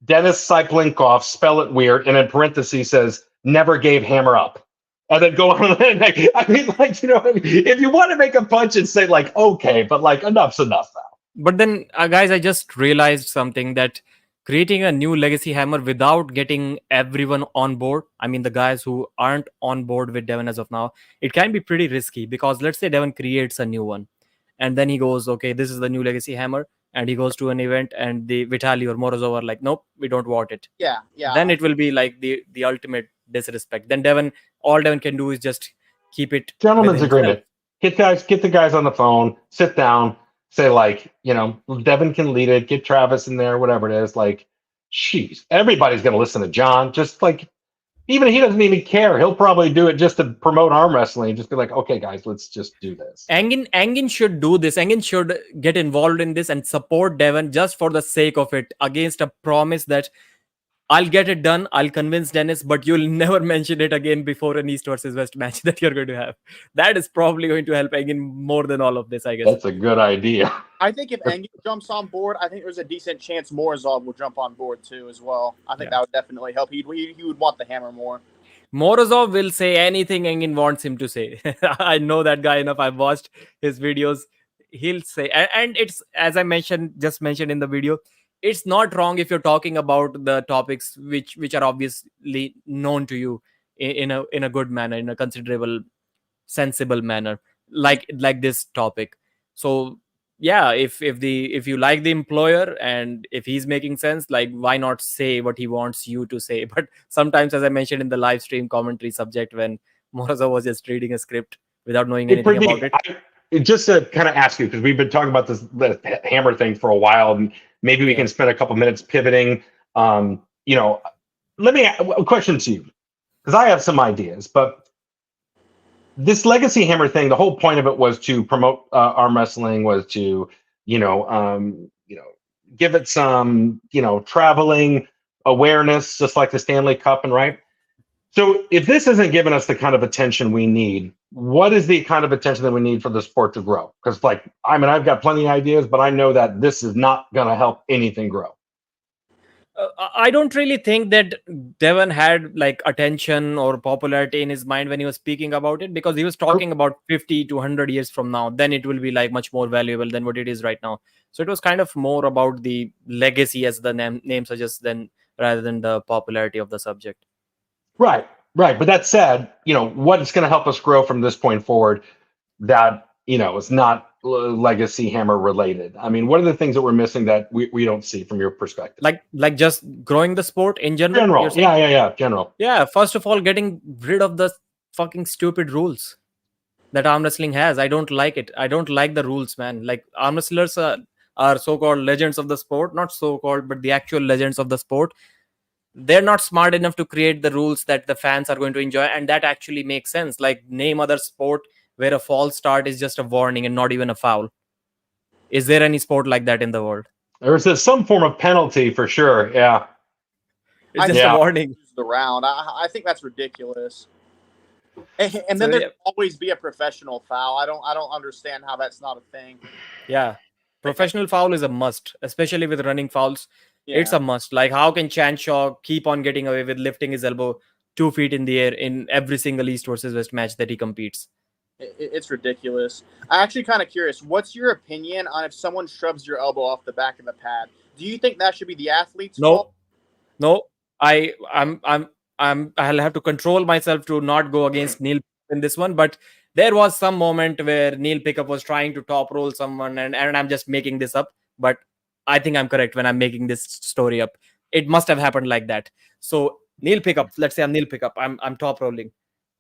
Denis Cyplinkov, spell it weird, and in parentheses says, never gave hammer up. And then go on. If you want to make a punch and say, okay, but enough's enough now. But then, guys, I just realized something, that creating a new legacy hammer without getting everyone on board, I mean, the guys who aren't on board with Devon as of now, it can be pretty risky, because let's say Devon creates a new one and then he goes, okay, this is the new legacy hammer, and he goes to an event and the Vitaly or Morozov are like, nope, we don't want it. Yeah. Then it will be like the ultimate disrespect. Then all Devon can do is just keep it. Gentleman's agreement. Get the guys on the phone, sit down, say Devon can lead it, get Travis in there, whatever it is. Jeez, everybody's going to listen to John. Just even he doesn't even care. He'll probably do it just to promote arm wrestling. Just be like, okay, guys, let's just do this. Engin should do this. Engin should get involved in this and support Devon just for the sake of it, against a promise that I'll get it done. I'll convince Denis, but you'll never mention it again before an East versus West match that you're going to have. That is probably going to help Engin more than all of this, I guess. That's a good idea. I think if Engin jumps on board, I think there's a decent chance Morozov will jump on board too as well. I think that would definitely help. He would want the hammer more. Morozov will say anything Engin wants him to say. I know that guy enough. I've watched his videos. He'll say, and it's, as I just mentioned in the video, it's not wrong if you're talking about the topics which are obviously known to you in a good manner, in a considerable, sensible manner, like this topic. So if you like the employer and if he's making sense, why not say what he wants you to say? But sometimes, as I mentioned in the live stream commentary subject, when Morozov was just reading a script without knowing anything about it. Just to kind of ask you, because we've been talking about the hammer thing for a while, and maybe we can spend a couple minutes pivoting. Let me a question to you, because I have some ideas. But this legacy hammer thing, the whole point of it was to promote arm wrestling, was to give it some traveling awareness, just like the Stanley Cup, and right. So if this isn't giving us the kind of attention we need, what is the kind of attention that we need for the sport to grow? Because I've got plenty of ideas, but I know that this is not going to help anything grow. I don't really think that Devon had attention or popularity in his mind when he was speaking about it, because he was talking about 50 to 100 years from now. Then it will be much more valuable than what it is right now. So it was kind of more about the legacy, as the name suggests, rather than the popularity of the subject. Right. But that said, what is going to help us grow from this point forward that, is not legacy hammer related? I mean, what are the things that we're missing that we don't see from your perspective? Like just growing the sport in general? Yeah. General. Yeah. First of all, getting rid of the fucking stupid rules. that arm wrestling has. I don't like it. I don't like the rules, man. Like arm wrestlers are so-called legends of the sport, not so-called, but the actual legends of the sport. They're not smart enough to create the rules that the fans are going to enjoy, and that actually makes sense. Like name other sport where a false start is just a warning and not even a foul. Is there any sport like that in the world? There's some form of penalty for sure. Yeah. It's I just a think Yeah. warning. the round. I think that's ridiculous. And So then yeah, there'd always be a professional foul. I don't understand how that's not a thing. yeah. Professional foul is a must, especially with running fouls. It's Yeah, a must. Like how can Chan Shaw keep on getting away with lifting his elbow 2 feet in the air in every single East versus West match that he competes? it's ridiculous. I'm actually kind of curious. What's your opinion on if someone shoves your elbow off the back of the pad? Do you think that should be the athlete's fault? No, no. I'll have to control myself to not go against Neil in this one. But there was some moment where Neil Pickup was trying to top roll someone, and I'm just making this up. But I think I'm correct when I'm making this story up. It must have happened like that. So Neil Pickup, let's say I'm Neil Pickup. I'm top rolling,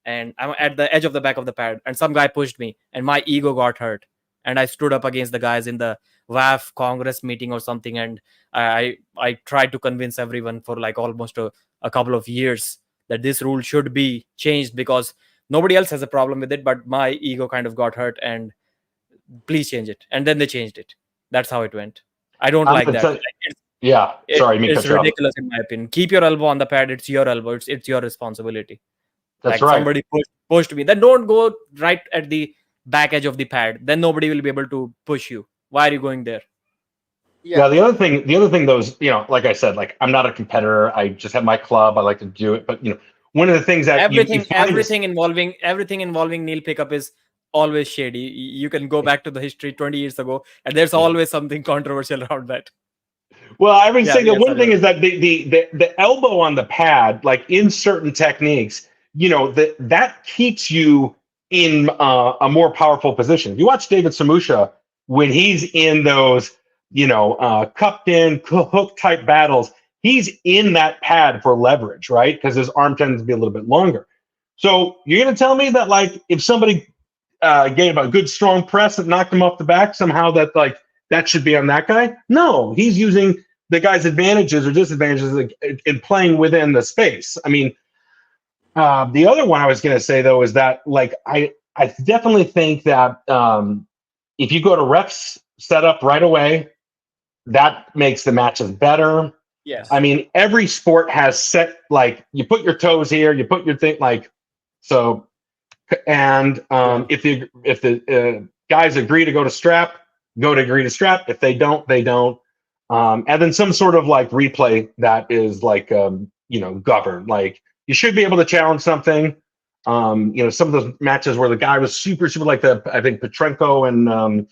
and I'm at the edge of the back of the pad, and some guy pushed me, and my ego got hurt, and I stood up against the guys in the WAF Congress meeting or something, and I tried to convince everyone for like almost a couple of years that this rule should be changed because nobody else has a problem with it, but my ego kind of got hurt, and please change it. And then they changed it. That's how it went. I don't I'm like gonna that. tell you, yeah. It, Sorry, me it's cut you off. ridiculous in my opinion. Keep your elbow on the pad. It's your elbow. It's your responsibility. That's Like right. somebody pushed me. Then don't go right at the back edge of the pad. Then nobody will be able to push you. Why are you going there? Yeah, Yeah. The other thing, though, is like I said, like I'm not a competitor. I just have my club. I like to do it. But one of the things that you Everything, find is everything involving Neil Pickup is always shady. You can go back to the history 20 years ago, and there's always something controversial around that. well, I would Yeah, say that yeah, one sorry. thing is that the elbow on the pad, like in certain techniques, that keeps you in a more powerful position. If you watch David Samusha when he's in those, cupped in hook type battles, he's in that pad for leverage, right? Because his arm tends to be a little bit longer. So you're gonna tell me that like if somebody gave a good strong press that knocked him off the back, somehow that like that should be on that guy? No, he's using the guy's advantages or disadvantages in playing within the space. I mean, the other one I was going to say though is that like I definitely think that if you go to reps setup right away, that makes the matches better. yes. I mean, every sport has set like you put your toes here, you put your thing like so. And if the guys agree to go to strap, agree to strap. If they don't, they don't. And then some sort of like replay that is like governed. Like you should be able to challenge something. Some of those matches where the guy was super like I think Petrenko and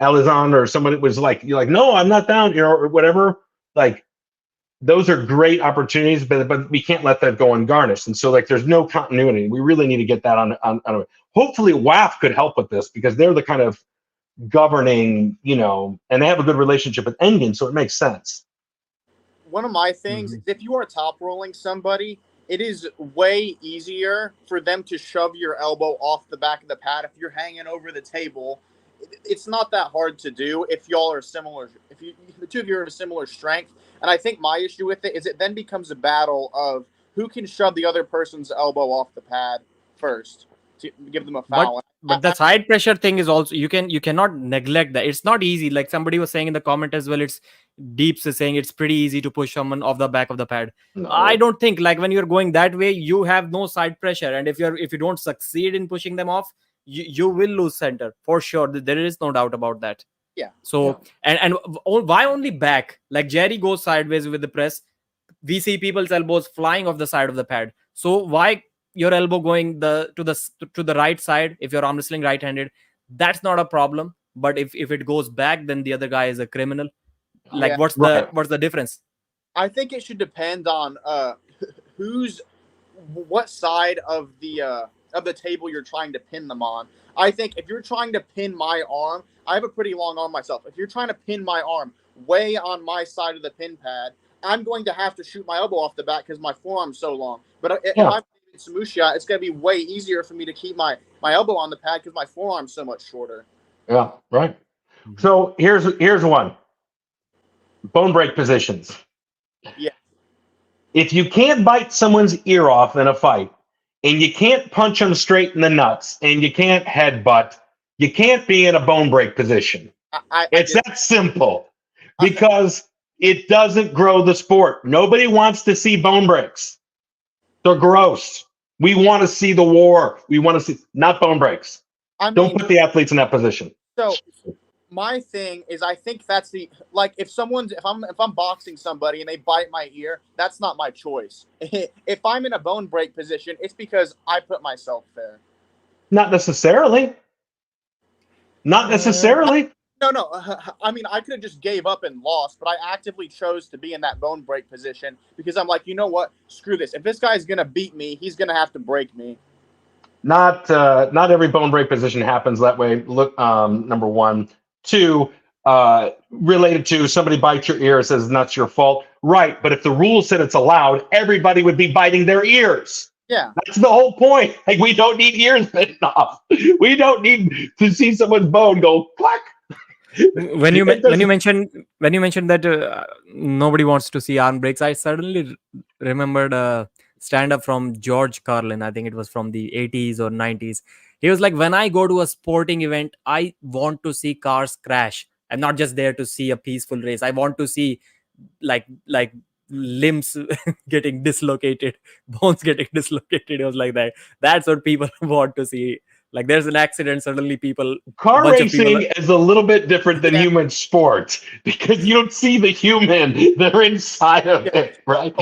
Alizon or somebody was like you're like no, I'm not down, or whatever. Like those are great opportunities, but we can't let that go ungarnished. And so like there's no continuity. We really need to get that on. Hopefully WAF could help with this because they're the kind of governing, and they have a good relationship with Engen, so it makes sense. One of my things is if you are top rolling somebody, it is way easier for them to shove your elbow off the back of the pad if you're hanging over the table. It's not that hard to do if y'all are similar. If the two of you are of similar strength, and I think my issue with it is it then becomes a battle of who can shove the other person's elbow off the pad first to give them a But foul. the side pressure thing is also you cannot neglect that. It's not easy. Like somebody was saying in the comment as well. It's Deeps is saying it's pretty easy to push someone off the back of the pad. I No. don't think like when you're going that way, you have no side pressure, and if you don't succeed in pushing them off, you will lose center for sure. There is no doubt about that. Yeah. So and why only back? Like Jerry goes sideways with the press. We see people's elbows flying off the side of the pad. So why your elbow going to the right side if you're arm wrestling right-handed? That's not a problem. But if it goes back, then the other guy is a criminal. Like Yeah. what's the difference? I think it should depend on what side of the table you're trying to pin them on. I think if you're trying to pin my arm, I have a pretty long arm myself. If you're trying to pin my arm way on my side of the pin pad, I'm going to have to shoot my elbow off the back because my forearm's so long. But if I'm Samusha, it's going to be way easier for me to keep my my elbow on the pad because my forearm's so much shorter. Yeah, right. Mhm. So here's one. Bone break positions. Yeah. If you can't bite someone's ear off in a fight, and you can't punch them straight in the nuts, and you can't headbutt, you can't be in a bone break position. I It's did. that simple I, because it doesn't grow the sport. Nobody wants to see bone breaks. They're gross. We want to see the war. We want to see not bone breaks. I Don't mean, put the athletes in that position. so my thing is, I think that's the like if I'm boxing somebody and they bite my ear, that's not my choice. If I'm in a bone break position, it's because I put myself there. Not necessarily. Not necessarily. No. I mean, I could have just gave up and lost, but I actively chose to be in that bone break position because I'm like, you know what? Screw this. If this guy's gonna beat me, he's gonna have to break me. Not every bone break position happens that way. Look, number one, two, related to somebody bites your ear, says that's your fault, right? But if the rule said it's allowed, everybody would be biting their ears. Yeah. That's the whole point. Like we don't need ears bitten off. We don't need to see someone's bone go clack. When you mentioned that nobody wants to see arm breaks, I suddenly remembered a stand up from George Carlin. I think it was from the 80s or 90s. He was like, when I go to a sporting event, I want to see cars crash. I'm not just there to see a peaceful race. I want to see like limbs getting dislocated, bones getting dislocated. It was like that. That's what people want to see. Like there's an accident, suddenly a Car bunch of people. racing is a little bit different than Yeah. human sports because you don't see the human. They're inside of it, right?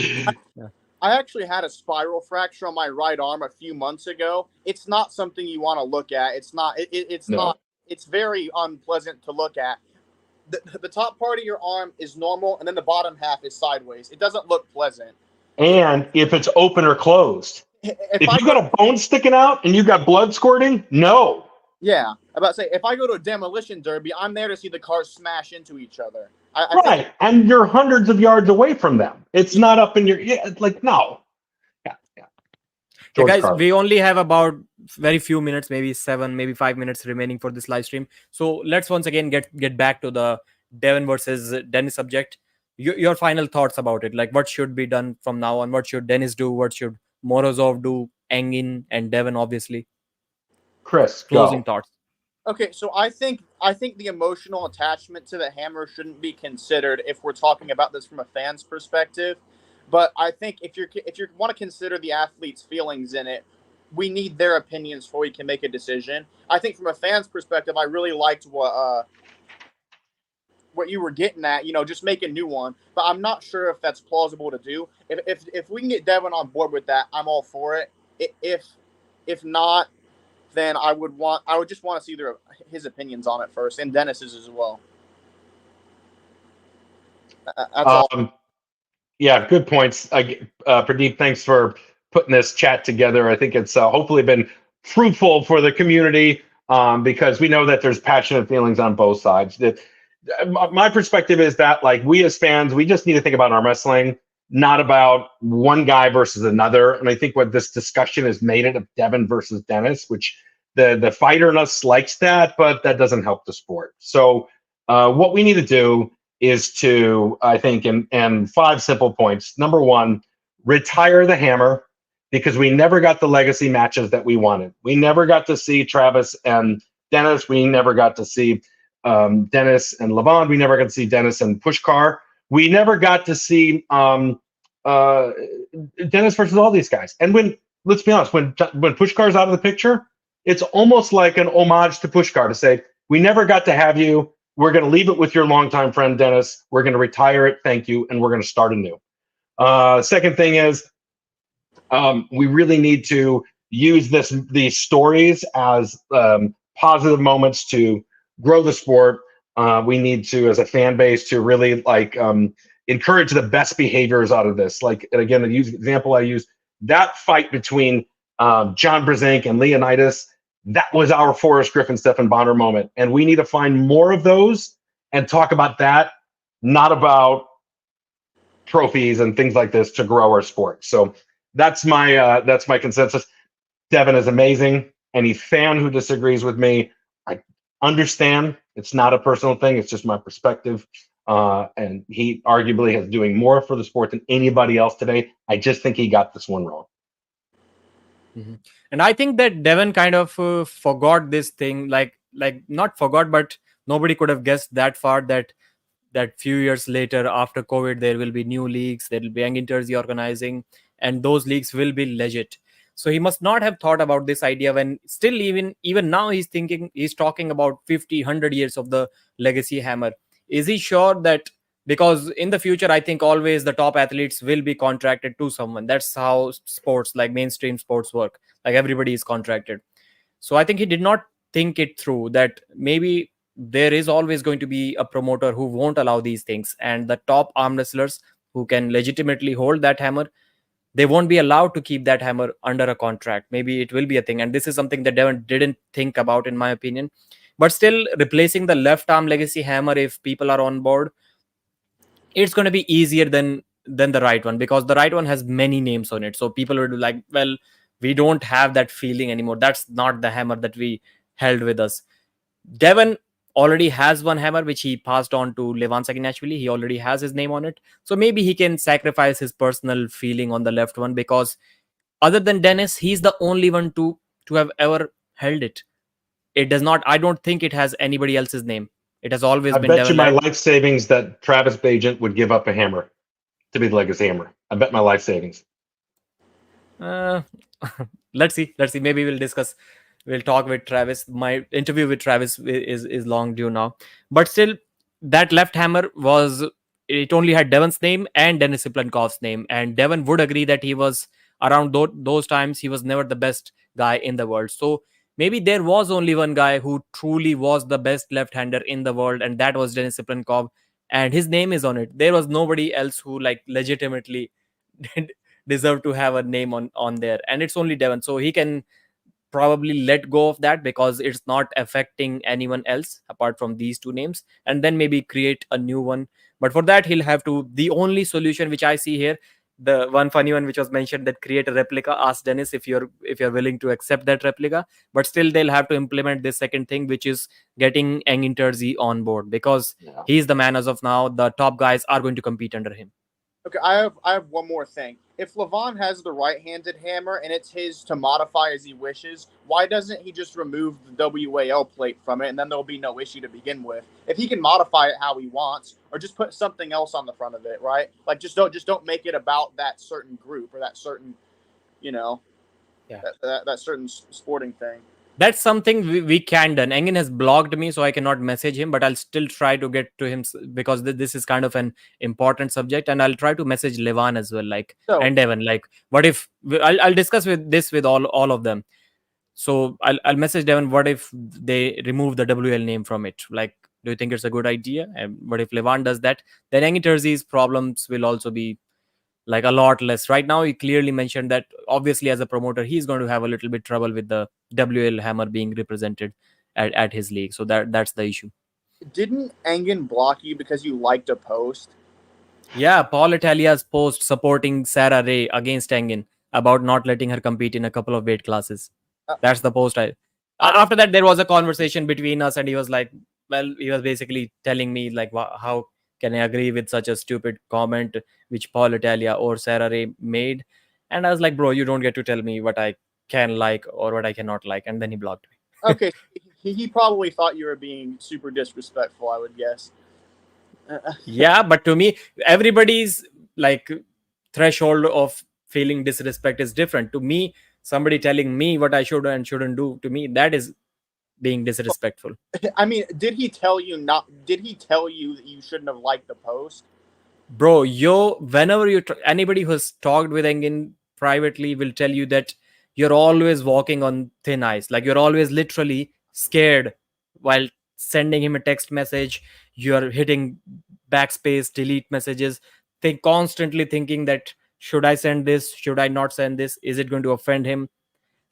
I actually had a spiral fracture on my right arm a few months ago. It's not something you want to look at. It's not. It's No. not. It's very unpleasant to look at. The top part of your arm is normal, and then the bottom half is sideways. It doesn't look pleasant. And if it's open or closed. If I you got a bone sticking out and you got blood squirting, no. yeah, I'm about to say, if I go to a demolition derby, I'm there to see the cars smash into each other. I Right. think, And you're hundreds of yards away from them. It's not up in your, like, no. Yeah. Yeah, George guys, Carlin. we only have about very few minutes, maybe 7, maybe 5 minutes remaining for this live stream. So let's once again get back to the Devon versus Dennis subject. Your final thoughts about it, like what should be done from now on? What should Dennis do? What should Morozov do? Engin and Devon, obviously. Chris, Closing go. okay, so I think the emotional attachment to the hammer shouldn't be considered if we're talking about this from a fan's perspective. But I think if you want to consider the athlete's feelings in it, we need their opinions before we can make a decision. I think from a fan's perspective, I really liked what you were getting at. Just make a new one. But I'm not sure if that's plausible to do. If we can get Devon on board with that, I'm all for it. If not, then I would just want to see his opinions on it first, and Dennis's as well. That's all. Yeah, good points. Pradeep, thanks for putting this chat together. I think it's hopefully been fruitful for the community because we know that there's passionate feelings on both sides. My perspective is that, like, we as fans, we just need to think about arm wrestling, not about one guy versus another. And I think what this discussion has made it of Devon versus Dennis, which the fighter in us likes that, but that doesn't help the sport. So what we need to do is to, I think, in 5 simple points. Number one, retire the hammer because we never got the legacy matches that we wanted. We never got to see Travis and Dennis. We never got to see Dennis and Levon. We never got to see Dennis and Pushkar. We never got to see Dennis versus all these guys. And let's be honest, when Pushkar's out of the picture, it's almost like an homage to Pushkar to say, we never got to have you. We're going to leave it with your longtime friend, Dennis. We're going to retire it. Thank you. And we're going to start anew. Second thing is we really need to use these stories as positive moments to grow the sport. We need to, as a fan base, to really encourage the best behaviors out of this. Like, and again, the example I use, that fight between John Brzenk and Leonidas, that was our Forrest Griffin, Stephan Bonner moment. And we need to find more of those and talk about that, not about trophies and things like this to grow our sport. So that's my consensus. Devon is amazing. Any fan who disagrees with me, I understand. It's not a personal thing. It's just my perspective. And he arguably is doing more for the sport than anybody else today. I just think he got this one wrong. Mhm. And I think that Devon kind of forgot this thing, like not forgot, but nobody could have guessed that far that few years later, after COVID, there will be new leagues, there will be young Interzee organizing, and those leagues will be legit. So he must not have thought about this idea when still even now he's talking about 50, 100 years of the legacy hammer. Is he sure that, because in the future I think always the top athletes will be contracted to someone. That's how sports, like mainstream sports, work. Like everybody is contracted. So I think he did not think it through that maybe there is always going to be a promoter who won't allow these things, and the top arm wrestlers who can legitimately hold that hammer, they won't be allowed to keep that hammer under a contract. Maybe it will be a thing, and this is something that Devon didn't think about, in my opinion. But still, replacing the left arm legacy hammer, if people are on board, it's going to be easier than the right one, because the right one has many names on it. So people would be like, well, we don't have that feeling anymore. That's not the hammer that we held with us. Devon already has one hammer which he passed on to Levan Saginachvili. He already has his name on it. So maybe he can sacrifice his personal feeling on the left one, because other than Dennis, he's the only one to have ever held it. It does not, I don't think it has anybody else's name. It has always I been bet you Devon my Larratt. life savings that Travis Bajent would give up a hammer to be the legacy hammer. I bet my life savings. Uh, let's see. Maybe we'll discuss. We'll talk with Travis. My interview with Travis is long due now, but still, that left hammer was, it only had Devon's name and Denis Siplenkov's name, and Devon would agree that he was around those times. He was never the best guy in the world. So maybe there was only one guy who truly was the best left-hander in the world, and that was Denis Siplenkov, and his name is on it. There was nobody else who like legitimately deserve to have a name on there, and it's only Devon. So he can probably let go of that because it's not affecting anyone else apart from these two names, and then maybe create a new one. But for that, he'll have to, the only solution which I see here, the one funny one which was mentioned, that create a replica. Ask Dennis if you're willing to accept that replica. But still, they'll have to implement this second thing, which is getting Engin Terzi on board, because Yeah. he's the man as of now. The top guys are going to compete under him. Okay, I have one more thing. If Levon has the right-handed hammer and it's his to modify as he wishes, why doesn't he just remove the WAL plate from it, and then there'll be no issue to begin with? If he can modify it how he wants, or just put something else on the front of it, right? Like just don't make it about that certain group or that certain, you know, Yeah. that certain sporting thing. That's something we can done. Engin has blocked me, so I cannot message him, but I'll still try to get to him because this is kind of an important subject, and I'll try to message Levan as well, like, So and Devon. Like, what if I'll discuss with all of them. So I'll message Devon. What if they remove the WL name from it? Like, do you think it's a good idea? And what if Levan does that? Then Engin Terzi's problems will also be like a lot less. Right now, he clearly mentioned that obviously as a promoter, he's going to have a little bit trouble with the WL hammer being represented at his league. So that's the issue. didn't Engen block you because you liked a post? Yeah, Paul Italia's post supporting Sarah Ray against Engin about not letting her compete in a couple of weight classes. Uh, That's the post. I don't. After that, there was a conversation between us, and he was like, well, he was basically telling me like, how can I agree with such a stupid comment which Paul Italia or Sarah Ray made? And I was like, bro, you don't get to tell me what I can like or what I cannot like. And then he blocked me. Okay, he probably thought you were being super disrespectful, I would guess. Yeah, but to me, everybody's like threshold of feeling disrespect is different. To me, somebody telling me what I should and shouldn't do, to me, that is being disrespectful. I mean, did he tell you not? Did he tell you that you shouldn't have liked the post? Bro, whenever anybody who's talked with Engin privately will tell you that you're always walking on thin ice. Like, you're always literally scared while sending him a text message. You're hitting backspace, delete messages, constantly thinking that, should I send this? Should I not send this? Is it going to offend him?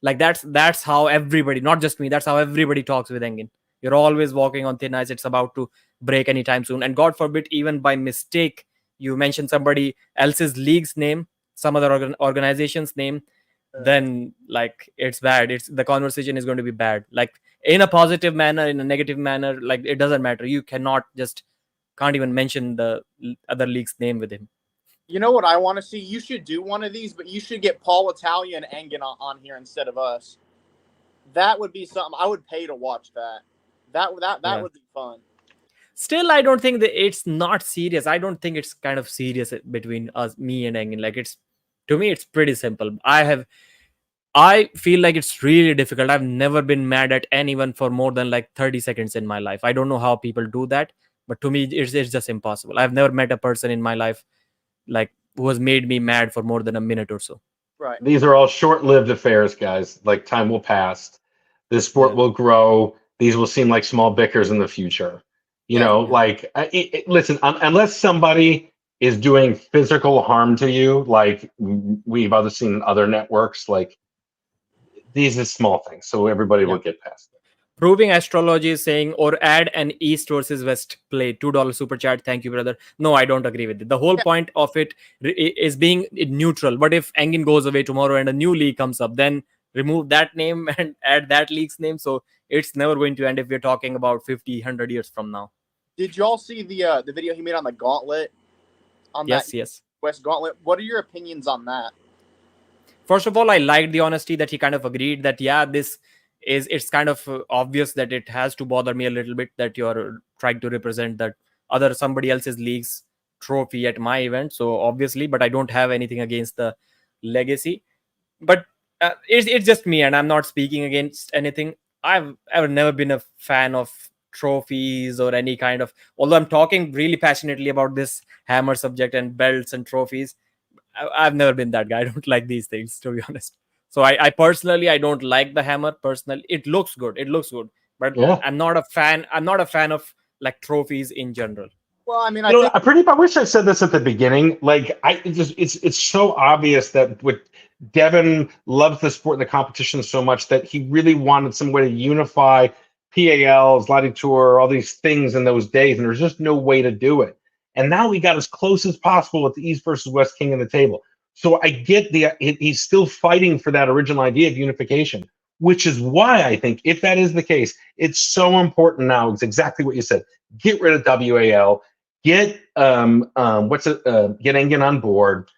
Like, that's how everybody, not just me, that's how everybody talks with Engin. You're always walking on thin ice. It's about to break anytime soon. And God forbid, even by mistake, you mention somebody else's league's name, some other organization's name, then like it's bad. It's the conversation is going to be bad. Like in a positive manner, in a negative manner, like it doesn't matter. You cannot just can't even mention the other league's name with him. You know what I want to see? You should do one of these, but you should get Paul Italia and Engen on here instead of us. That would be something I would pay to watch. That would be fun. Still, I don't think that it's not serious. I don't think it's kind of serious between us, me and Engin. Like it's to me, it's pretty simple. I feel like it's really difficult. I've never been mad at anyone for more than like 30 seconds in my life. I don't know how people do that, but to me, it's just impossible. I've never met a person in my life like who has made me mad for more than a minute or so. Right. These are all short-lived affairs, guys. Like time will pass, this sport will grow. These will seem like small bickers in the future. Like listen, unless somebody is doing physical harm to you, like we've other seen in other networks, like these are small things, so everybody will get past it. Proving Astrology is saying, or add an East versus West play. $2 super chat. Thank you, brother. No, I don't agree with it. The whole point of it is being neutral. What if Engin goes away tomorrow and a new league comes up? Then remove that name and add that league's name. So it's never going to end if we're talking about 50, 100 years from now. Did y'all see the video he made on the gauntlet? Yes. West Gauntlet. What are your opinions on that? First of all, I liked the honesty that he kind of agreed that, it's kind of obvious that it has to bother me a little bit that you're trying to represent that somebody else's league's trophy at my event. So obviously, but I don't have anything against the legacy. But it's just me, and I'm not speaking against anything. I've never been a fan of trophies or any kind of, although I'm talking really passionately about this hammer subject and belts and trophies. I've never been that guy. I don't like these things, to be honest. So I personally, I don't like the hammer. Personally, it looks good. But I'm not a fan. I'm not a fan of like trophies in general. Well, I mean, I wish I said this at the beginning. Like, it's so obvious that Devon loves the sport and the competition so much that he really wanted some way to unify PALs, Lighting Tour, all these things in those days, and there's just no way to do it. And now we got as close as possible with the East versus West King of the table. So I get he's still fighting for that original idea of unification, which is why I think if that is the case, it's so important now. It's exactly what you said. Get rid of WAL, get get Engin on board,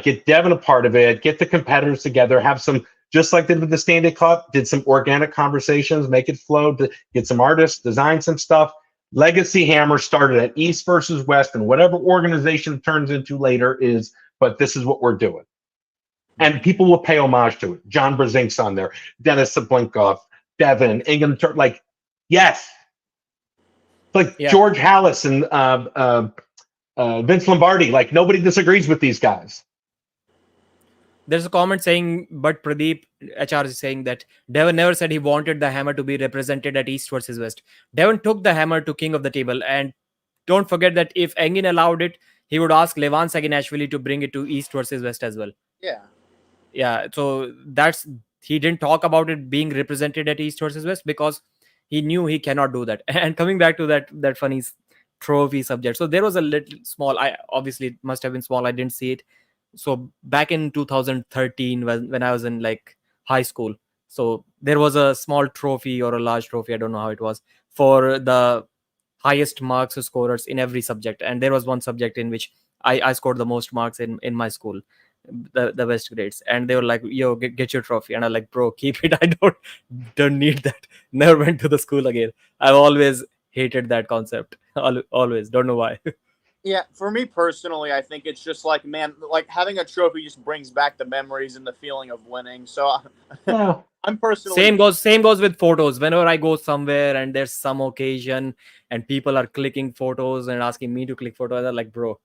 get Devon a part of it, get the competitors together, have some, just like they did with the Stanley Cup, did some organic conversations, make it flow, get some artists, design some stuff. Legacy Hammer started at East versus West, and whatever organization it turns into later is, but this is what we're doing. And people will pay homage to it. John Brzezink's on there, Denis Sablinkov, Devon, England, like, yes. Like George Hallis and Vince Lombardi, like nobody disagrees with these guys. There's a comment saying, but Pradeep HR is saying that Devon never said he wanted the hammer to be represented at East versus West. Devon took the hammer to King of the Table, and don't forget that if Engin allowed it, he would ask Levan Saginashvili to bring it to East versus West as well. Yeah. So he didn't talk about it being represented at East versus West because he knew he cannot do that. And coming back to that funny trophy subject, so there was a little small. I obviously it must have been small. I didn't see it. So back in 2013, when I was in like high school, so there was a small trophy or a large trophy, I don't know how it was, for the highest marks scorers in every subject. And there was one subject in which I scored the most marks in my school, the best grades. And they were like, yo, get your trophy. And I'm like, bro, keep it. I don't need that. Never went to the school again. I've always hated that concept. Always. Don't know why. Yeah, for me personally, I think it's just like, man, like having a trophy just brings back the memories and the feeling of winning. So I'm personally same goes with photos. Whenever I go somewhere and there's some occasion and people are clicking photos and asking me to click photos, I'm like, bro,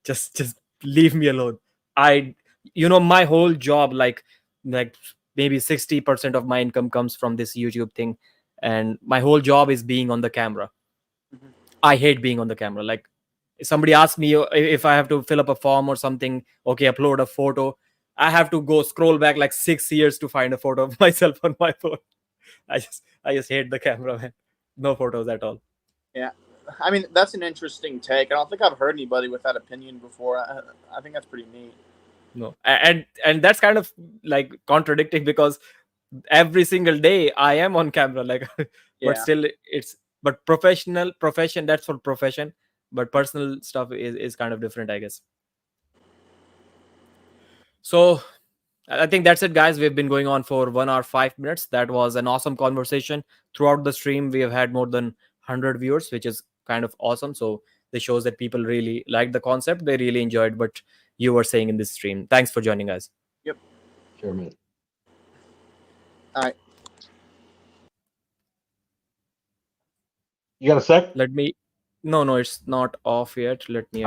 just leave me alone. My whole job, like maybe 60% of my income comes from this YouTube thing, and my whole job is being on the camera. Mm-hmm. I hate being on the camera. Like, if somebody asks me if I have to fill up a form or something, okay, upload a photo, I have to go scroll back like 6 years to find a photo of myself on my phone. I just hate the camera, man. No photos at all. Yeah. I mean, that's an interesting take. I don't think I've heard anybody with that opinion before. I think that's pretty neat. No, and that's kind of like contradicting, because every single day I am on camera, like, but Yeah. still it's, but profession, that's for profession, but personal stuff is kind of different, I guess. So I think that's it, guys. We've been going on for 1 hour 5 minutes. That was an awesome conversation. Throughout the stream, we have had more than 100 viewers, which is kind of awesome. So this shows that people really like the concept. They really enjoyed what you were saying in this stream. Thanks for joining us. Yep. Sure, man. All right. You got a sec? Let me. No, it's not off yet. Let me